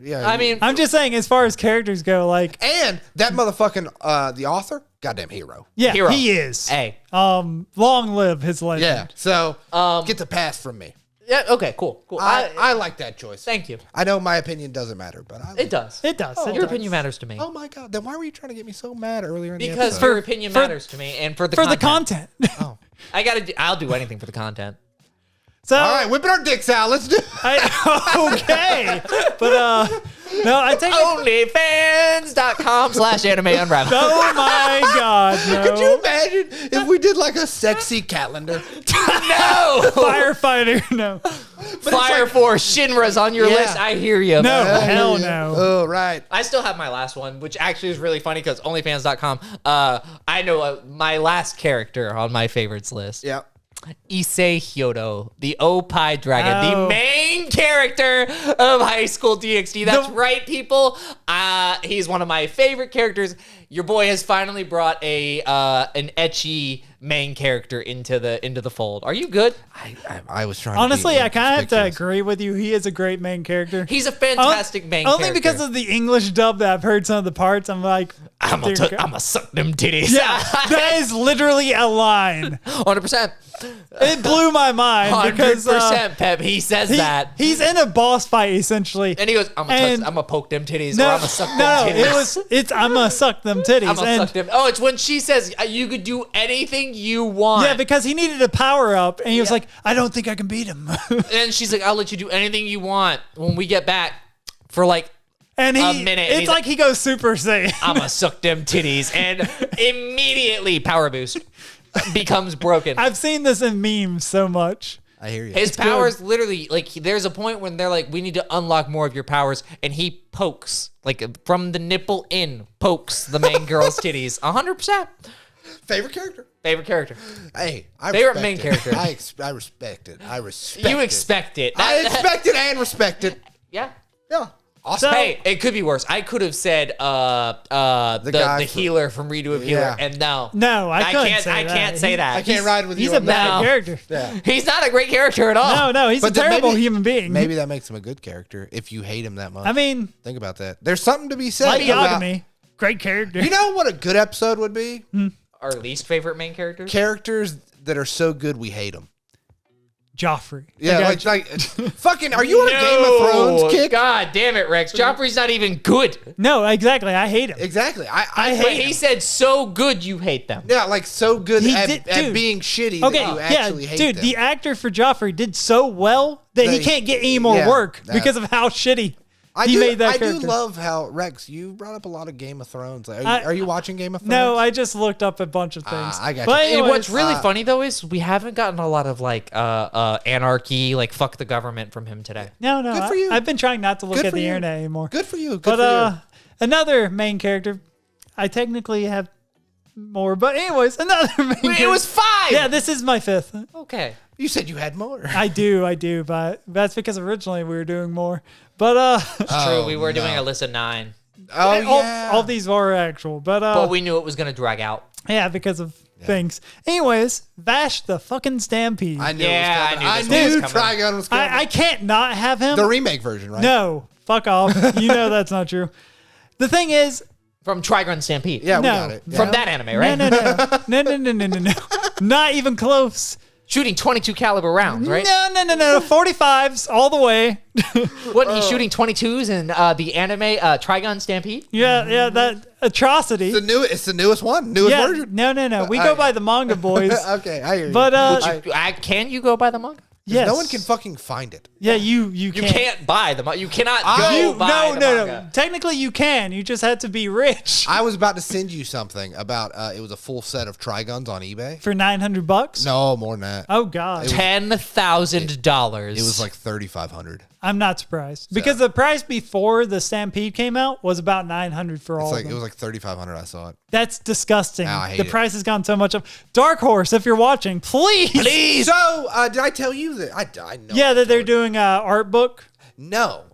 Yeah, I mean, I'm just saying, as far as characters go, like, and that motherfucking the author, goddamn hero. Yeah, hero. he is. Hey, long live his legend. Yeah. So get the pass from me. Yeah. Okay. Cool. I like that choice. Thank you. I know my opinion doesn't matter, but it does. It does. Your opinion matters to me. Oh my god! Then why were you trying to get me so mad earlier in the Because episode? your opinion matters to me, and for the content. Oh. I'll do anything for the content. So, all right, whipping our dicks out. Let's do it. Okay. But, no, I take Onlyfans.com/AnimeUnraveled. Oh my God, no. Could you imagine if we did like a sexy calendar? No! Firefighter, no. Fire Force, Shinra's on your list. I hear you. No, hell no. Oh, right. I still have my last one, which actually is really funny because Onlyfans.com. I know my last character on my favorites list. Yeah. Issei Hyodo, the Opie Dragon, the main character of High School DxD. That's right, people. He's one of my favorite characters. Your boy has finally brought an ecchi main character into the fold. Are you good? I was trying. Honestly, to I kind of have to agree with you. He is a great main character. He's a fantastic main character. Only because of the English dub that I've heard some of the parts. I'm like, I'm gonna suck them titties. Yeah, that is literally a line. 100%. It blew my mind because 100%, Pep. He says that he's in a boss fight essentially, and he goes, "I'm gonna poke them titties, or I'm gonna suck them titties." I'm gonna suck them titties. I'm gonna suck them. Oh, it's when she says you could do anything you want. Yeah, because he needed a power up, and he was like, "I don't think I can beat him." And she's like, "I'll let you do anything you want when we get back for like." And a minute. It's like he goes Super Saiyan. I'm gonna suck them titties, and immediately power boost becomes broken. I've seen this in memes so much. I hear you. His powers literally, like, there's a point when they're like, we need to unlock more of your powers, and he pokes, like, from the nipple in, pokes the main girl's titties. 100%. Favorite character. Favorite character. Hey, I favorite respect main it. character. I respect it. I respect it. You expect it. I expect it and respect it. Yeah. Yeah. Awesome. Hey, it could be worse. I could have said the healer from Redo of Healer, and no, I can't say that. I can't ride with you. He's a bad character. Yeah. He's not a great character at all. No, he's a terrible human being. Maybe that makes him a good character if you hate him that much. I mean, think about that. There's something to be said like about Yagami. Great character. You know what a good episode would be? Our least favorite main characters? Characters that are so good we hate them. Joffrey. Yeah, like fucking, are you on a Game of Thrones kick? God damn it, Rex. Joffrey's not even good. No, exactly. I hate him. Exactly. I hate him. He said so good you hate them. Yeah, like so good at being shitty that you actually hate them. Dude, the actor for Joffrey did so well that he can't get any more work because of how shitty he made that character. I do love how, Rex, you brought up a lot of Game of Thrones. Like, are you watching Game of Thrones? No, I just looked up a bunch of things. I got but you. anyways, What's really funny, though, is we haven't gotten a lot of, like, anarchy, like, fuck the government from him today. No. Good for you. I've been trying not to look at the internet anymore. Good for you. Another main character, I technically have more, but anyways, another main character. It was 5! Yeah, this is my 5th. Okay. You said you had more. I do, but that's because originally we were doing more. But True, we were doing a list of 9. Oh, yeah. All these were actual, but we knew it was going to drag out. Yeah, because of things. Anyways, Vash the fucking Stampede. I knew I knew Trigun was coming. I can't not have him. The remake version, right? No, fuck off. You know that's not true. The thing is, from Trigun Stampede. Yeah, we got it. From that anime, right? No. Not even close. Shooting 22 caliber rounds, right? No. 45s all the way. Wasn't he shooting 22s in the anime Trigun Stampede? Yeah, that atrocity. It's the newest one, version. No. We go by the manga boys. Okay, I hear you. But can you go by the manga? Yes. No one can fucking find it. Yeah, you can't buy the manga. You cannot go buy the manga. No. Technically, you can. You just have to be rich. I was about to send you something about it was a full set of Triguns on eBay for $900. No, more than that. Oh God, $10,000. It was like 3,500. I'm not surprised because the price before the Stampede came out was about $900 for all of them. It was like $3,500. I saw it. That's disgusting. I hate the price has gone so much up. Dark Horse, if you're watching, please. So, did I tell you that I know? Yeah, that they're doing an art book. No.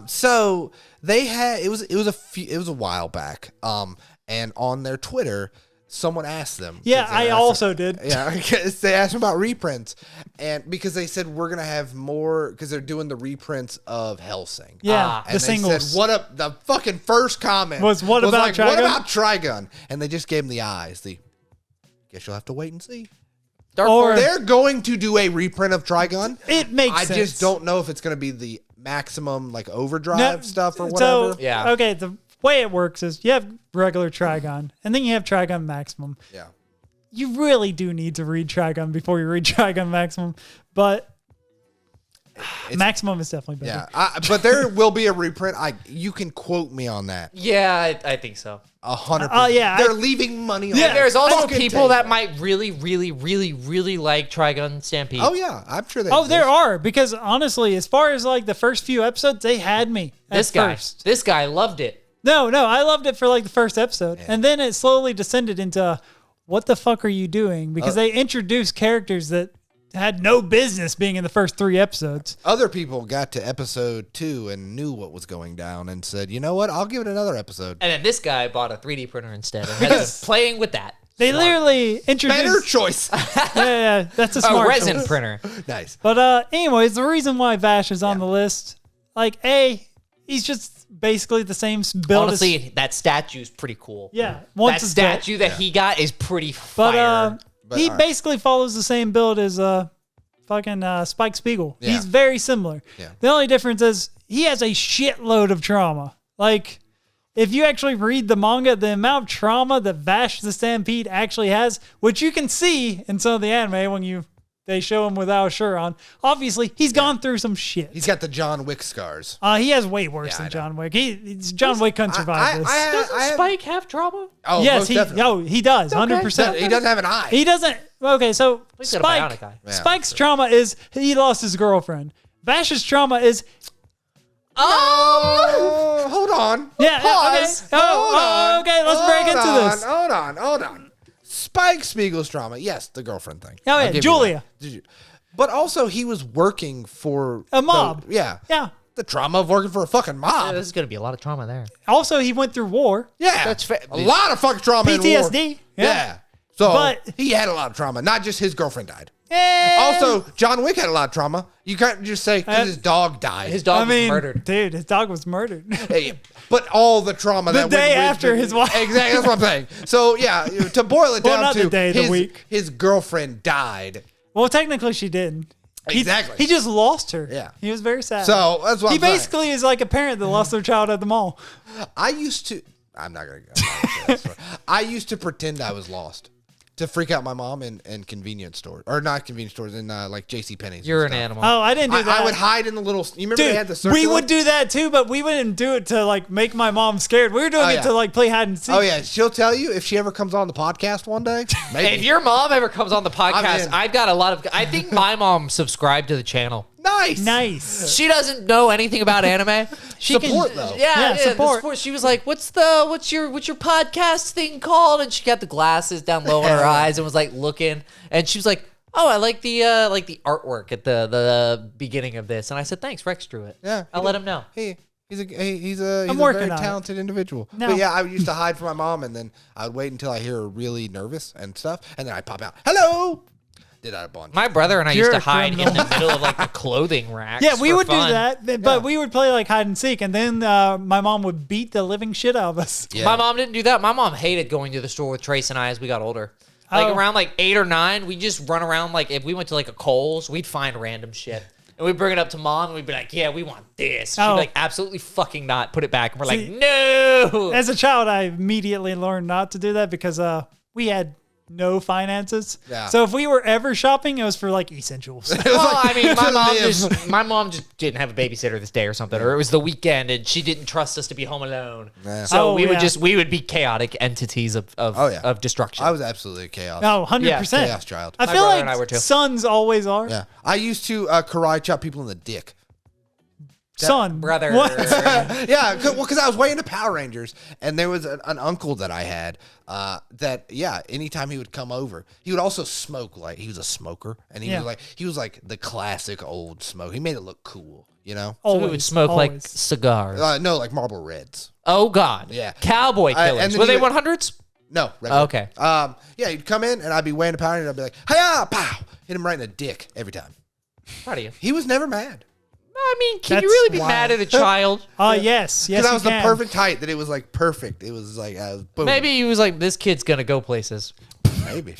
So they had it was a while back. And on their Twitter, someone asked them. Yeah, I also did. Yeah, they asked them about reprints, and because they said we're gonna have more because they're doing the reprints of Helsing. Yeah, and the singles. Said, what up? The fucking first comment was what about like, Trigun? What about Trigun? And they just gave them the eyes. Guess you'll have to wait and see. They're going to do a reprint of Trigun. It makes sense. I just don't know if it's gonna be the maximum like overdrive stuff or whatever. So, okay, the way it works is you have regular Trigun, and then you have Trigun Maximum. Yeah. You really do need to read Trigun before you read Trigun Maximum, but Maximum is definitely better. Yeah, but there will be a reprint. You can quote me on that. Yeah, I think so. 100%. Yeah, they're leaving money on it. There's also people that might really, really, really, really like Trigun Stampede. Oh, yeah. I'm sure they exist. There are, because honestly, as far as like the first few episodes, they had me This guy loved it. No, I loved it for like the first episode. Yeah. And then it slowly descended into what the fuck are you doing? Because they introduced characters that had no business being in the first 3 episodes. Other people got to episode 2 and knew what was going down and said, you know what? I'll give it another episode. And then this guy bought a 3D printer instead and has been playing with that. They literally introduced... Better choice. yeah, that's a smart resin choice. printer. Nice. But anyways, the reason why Vash is on the list, like, he's just basically the same build. Honestly, that statue's pretty cool. Yeah. That statue that he got is pretty fire. But he basically follows the same build as fucking Spike Spiegel. Yeah. He's very similar. Yeah. The only difference is he has a shitload of trauma. Like, if you actually read the manga, the amount of trauma that Vash the Stampede actually has, which you can see in some of the anime when they show him without a shirt on. Obviously, he's gone through some shit. He's got the John Wick scars. He has way worse than John Wick. John Wick couldn't survive this. Doesn't Spike have trauma? Oh, yes, he does, 100%. He doesn't have an eye. He doesn't. Okay, so Spike's trauma is he lost his girlfriend. Vash's trauma is... Oh, hold on. Yeah, pause. Okay. Okay, let's break into this. Hold on. Spike Spiegel's trauma. Yes, the girlfriend thing. Oh, yeah, Julia. But also, he was working for... a mob. Yeah. The trauma of working for a fucking mob. Yeah, there's going to be a lot of trauma there. Also, he went through war. Yeah. That's fair. A lot of fucking trauma in war. PTSD. Yeah. So, he had a lot of trauma. Not just his girlfriend died. Also, John Wick had a lot of trauma. You can't just say because his dog died. His dog was murdered. Dude, his dog was murdered. But all the trauma the day after his wife. Exactly, that's what I'm saying. So, yeah, to boil it down not to the day, the week. His girlfriend died. Well, technically, she didn't. Exactly. He just lost her. Yeah. He was very sad. So, that's what he basically is like a parent that lost their child at the mall. I'm not going to go. I used to pretend I was lost to freak out my mom in convenience stores. Or not convenience stores, in like JCPenney's. You're an animal. Oh, I didn't do that. I would hide in the little... You remember they had the circle? We would do that too, but we wouldn't do it to like make my mom scared. We were doing it to like play hide and seek. Oh, yeah. She'll tell you if she ever comes on the podcast one day. Maybe. If your mom ever comes on the podcast, I've got a lot of... I think my mom subscribed to the channel. Nice. She doesn't know anything about anime. Support though. Yeah, support. She was like, "What's your podcast thing called?" And she got the glasses down low in her eyes and was like looking. And she was like, "Oh, I like the artwork at the beginning of this." And I said, "Thanks, Rex drew it." Yeah, I'll let him know. He's a I'm very talented individual. No. But yeah, I used to hide from my mom, and then I would wait until I hear her really nervous and stuff, and then I'd pop out. Hello. Did I a bunch. My brother and I used to hide in the middle of like the clothing racks. Yeah, we would fun. do that, but we would play like hide and seek, and then my mom would beat the living shit out of us. Yeah. My mom didn't do that. My mom hated going to the store with Trace and I as we got older. Like around like 8 or 9, we just run around. Like if we went to like a Kohl's, we'd find random shit. And we'd bring it up to mom, and we'd be like, "Yeah, we want this." She'd be like, "Absolutely fucking not. Put it back." And we're like, "No." As a child, I immediately learned not to do that because we had no finances. Yeah. So if we were ever shopping, it was for like essentials. Well, I mean, my mom just didn't have a babysitter this day or something, or it was the weekend and she didn't trust us to be home alone. Yeah. So we would be chaotic entities of destruction. I was absolutely chaos. No, 100%. Chaos child. I feel like sons always are. Yeah. I used to karate chop people in the dick. son, brother. Yeah, because I was way into Power Rangers, and there was an uncle that I had that, anytime he would come over, he would also smoke. Like, he was a smoker, and he was like the classic old smoke. He made it look cool, you know. So he would smoke like cigars. No, like Marlboro Reds. Oh God. Yeah. Cowboy killers. Were they 100s? No. Regular. Okay. He'd come in, and I'd be weighing the Power Ranger, and I'd be like, "Hiya, pow!" Hit him right in the dick every time. Proud of you. He was never mad. I mean, can you really be mad at a child? Yes. Because I was the perfect height that it was like perfect. It was like, boom. Maybe he was like, this kid's going to go places. Maybe.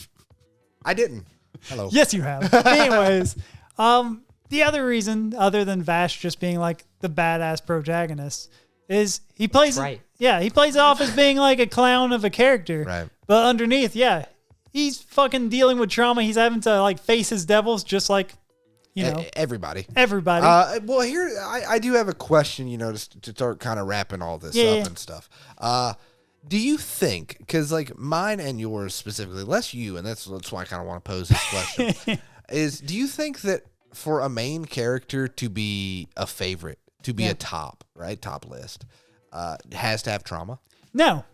I didn't. Hello. Yes, you have. Anyways, the other reason, other than Vash just being like the badass protagonist, is he plays he plays it off as being like a clown of a character. Right. But underneath, he's fucking dealing with trauma. He's having to like face his devils just like everybody. Well, here I do have a question, to start kind of wrapping all this up and stuff. Do you think, because like mine and yours specifically, less you, and that's why I kind of want to pose this question, do you think that for a main character to be a favorite, to be a top list, has to have trauma? No,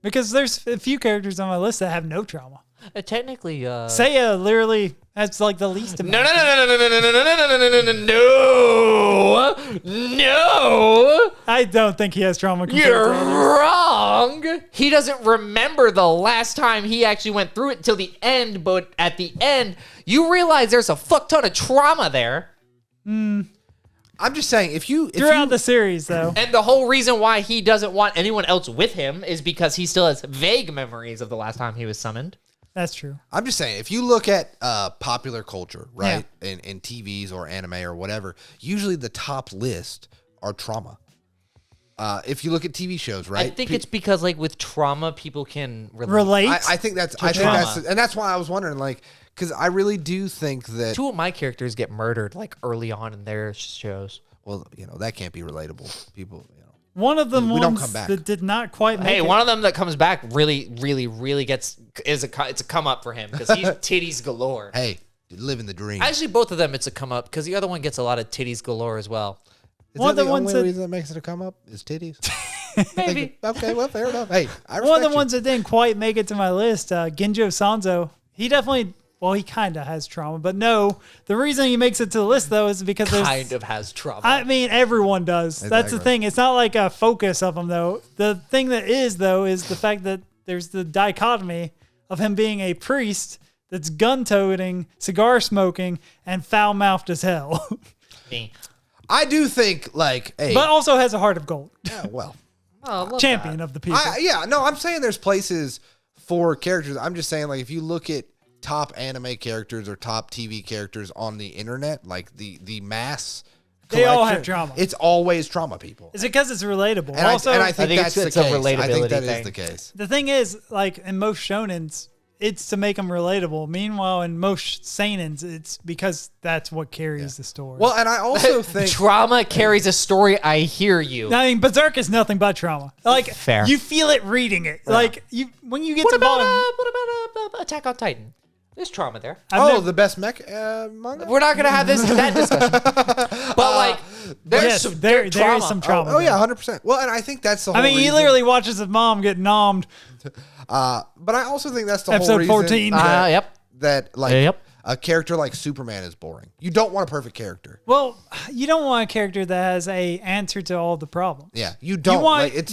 because there's a few characters on my list that have no trauma. Technically, Seiya literally has like the least amount. No. I don't think he has trauma. You're wrong. He doesn't remember the last time he actually went through it till the end, but at the end, you realize there's a fuck ton of trauma there. I'm just saying, if throughout the series, though, and the whole reason why he doesn't want anyone else with him is because he still has vague memories of the last time he was summoned. That's true. I'm just saying, if you look at popular culture, right, in TVs or anime or whatever, usually the top list are trauma. If you look at TV shows, right? I think it's because, like, with trauma, people can relate. I think that's, and that's why I was wondering, like, because I really do think that 2 of my characters get murdered, like, early on in their shows. Well, that can't be relatable. People, One of them don't come back. that did not quite make it. Hey, one of them that comes back really, really, really it's a come up for him because he's titties galore. Hey, living the dream. Actually, both of them, it's a come up because the other one gets a lot of titties galore as well. Is that the only reason that makes it a come up is titties? Maybe. Okay, well, fair enough. Hey, I respect one of the ones that didn't quite make it to my list, Genjo Sanzo. He definitely, he kind of has trauma, but no. The reason he makes it to the list, though, is because kind of has trauma. I mean, everyone does. Exactly. That's the thing. It's not like a focus of him, though. The thing that is, though, is the fact that there's the dichotomy of him being a priest that's gun-toting, cigar-smoking, and foul-mouthed as hell. Me. I do think, like, hey. But also has a heart of gold. Yeah, well. Champion of the people. I'm saying there's places for characters. I'm just saying, like, if you look at top anime characters or top TV characters on the internet, like the mass they all have trauma. It's always trauma people. Is it because it's relatable? And I think that's the case. A relatability I think that thing. is the case. The thing is, like, in most shonens, it's to make them relatable. Meanwhile, in most seinens, it's because that's what carries the story. Well, and I also think trauma carries a story. I hear you. I mean, Berserk is nothing but trauma. Like, fair. You feel it reading it. Yeah. Like, when you get what to about Attack on Titan? There's trauma there. The best mech manga? We're not going to have that discussion. But, like, there's there is some trauma. Oh, yeah, 100%. Well, and I think that's the whole reason. He literally watches his mom get nommed. But I also think that's the Episode whole reason 14. That like a character like Superman is boring. You don't want a perfect character. Well, you don't want a character that has a answer to all the problems. Yeah, you don't.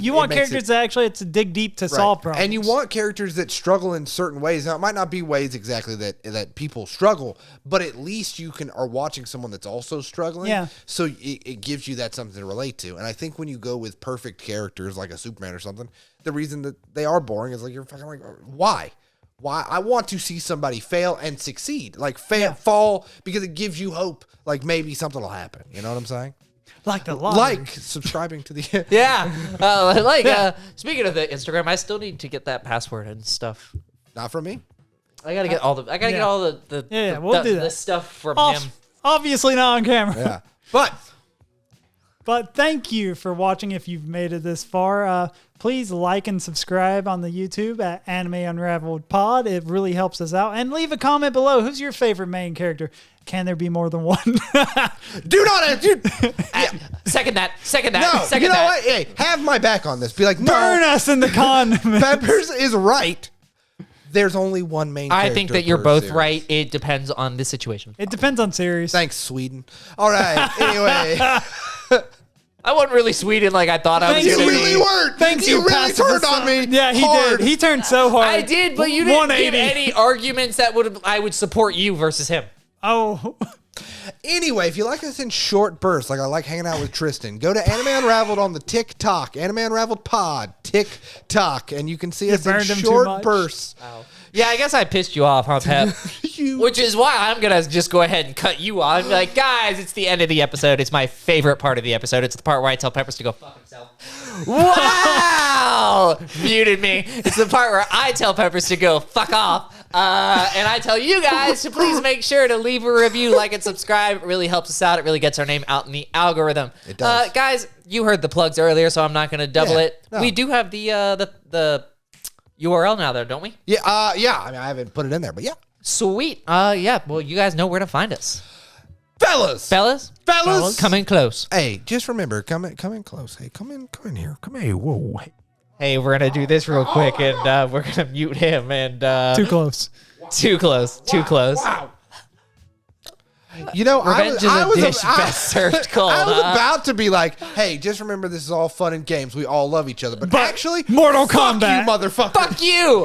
You want characters that actually have to dig deep to solve problems. And you want characters that struggle in certain ways. Now, it might not be ways exactly that people struggle, but at least you are watching someone that's also struggling. Yeah. So it gives you that something to relate to. And I think when you go with perfect characters like a Superman or something, the reason that they are boring is like you're fucking like, why? Why? I want to see somebody fail and succeed. Like fall because it gives you hope. Like maybe something will happen. You know what I'm saying? Like the lottery. Like subscribing to the speaking of the Instagram, I still need to get that password and stuff. Not from me. I gotta get all the. we'll do that. The stuff from him. Obviously not on camera. Yeah, but But thank you for watching if you've made it this far. Please like and subscribe on the YouTube at Anime Unraveled Pod. It really helps us out. And leave a comment below. Who's your favorite main character? Can there be more than one? Do not. Second that. No, Second you know that. what? Hey, have my back on this. Be like, no. Burn us in the comments. Peppers is right. There's only one main character. I think that you're per both series. right. It depends on the situation. It depends on series. Thanks, Sweden. All right. Anyway. I wasn't really Sweden like I thought I was You going to really be. weren't. Thanks, you really pacifist turned on son. me. Yeah, he hard. did. He turned so hard. I did, but you didn't give 180. any arguments that I would support you versus him. Oh. Anyway, if you like us in short bursts, like I like hanging out with Tristan, go to Anime Unraveled on the TikTok, Anime Unraveled Pod, TikTok, and you can see us in burned him too short much? bursts. Wow. Yeah, I guess I pissed you off, huh, Pep? Which is why I'm going to just go ahead and cut you off. I'm like, guys, it's the end of the episode. It's my favorite part of the episode. It's the part where I tell Peppers to go fuck himself. Wow! Muted me. It's the part where I tell Peppers to go fuck off. And I tell you guys to please make sure to leave a review, like, and subscribe. It really helps us out. It really gets our name out in the algorithm. It does. Guys, you heard the plugs earlier, so I'm not going to double it. no. We do have the URL now, though, don't we? Yeah, yeah. I mean, I haven't put it in there, but yeah. Sweet. Yeah. Well, you guys know where to find us. Fellas. Coming close. Hey, just remember, come in close. Hey, come in here. Come here. Whoa. Hey, we're gonna do this real quick, and we're gonna mute him. And Too close. Too close. Wow. You know, Revenge is a dish best served cold. I was about to be like, hey, just remember this is all fun and games. We all love each other. But actually, Mortal fuck Kombat. you, motherfucker. Fuck you.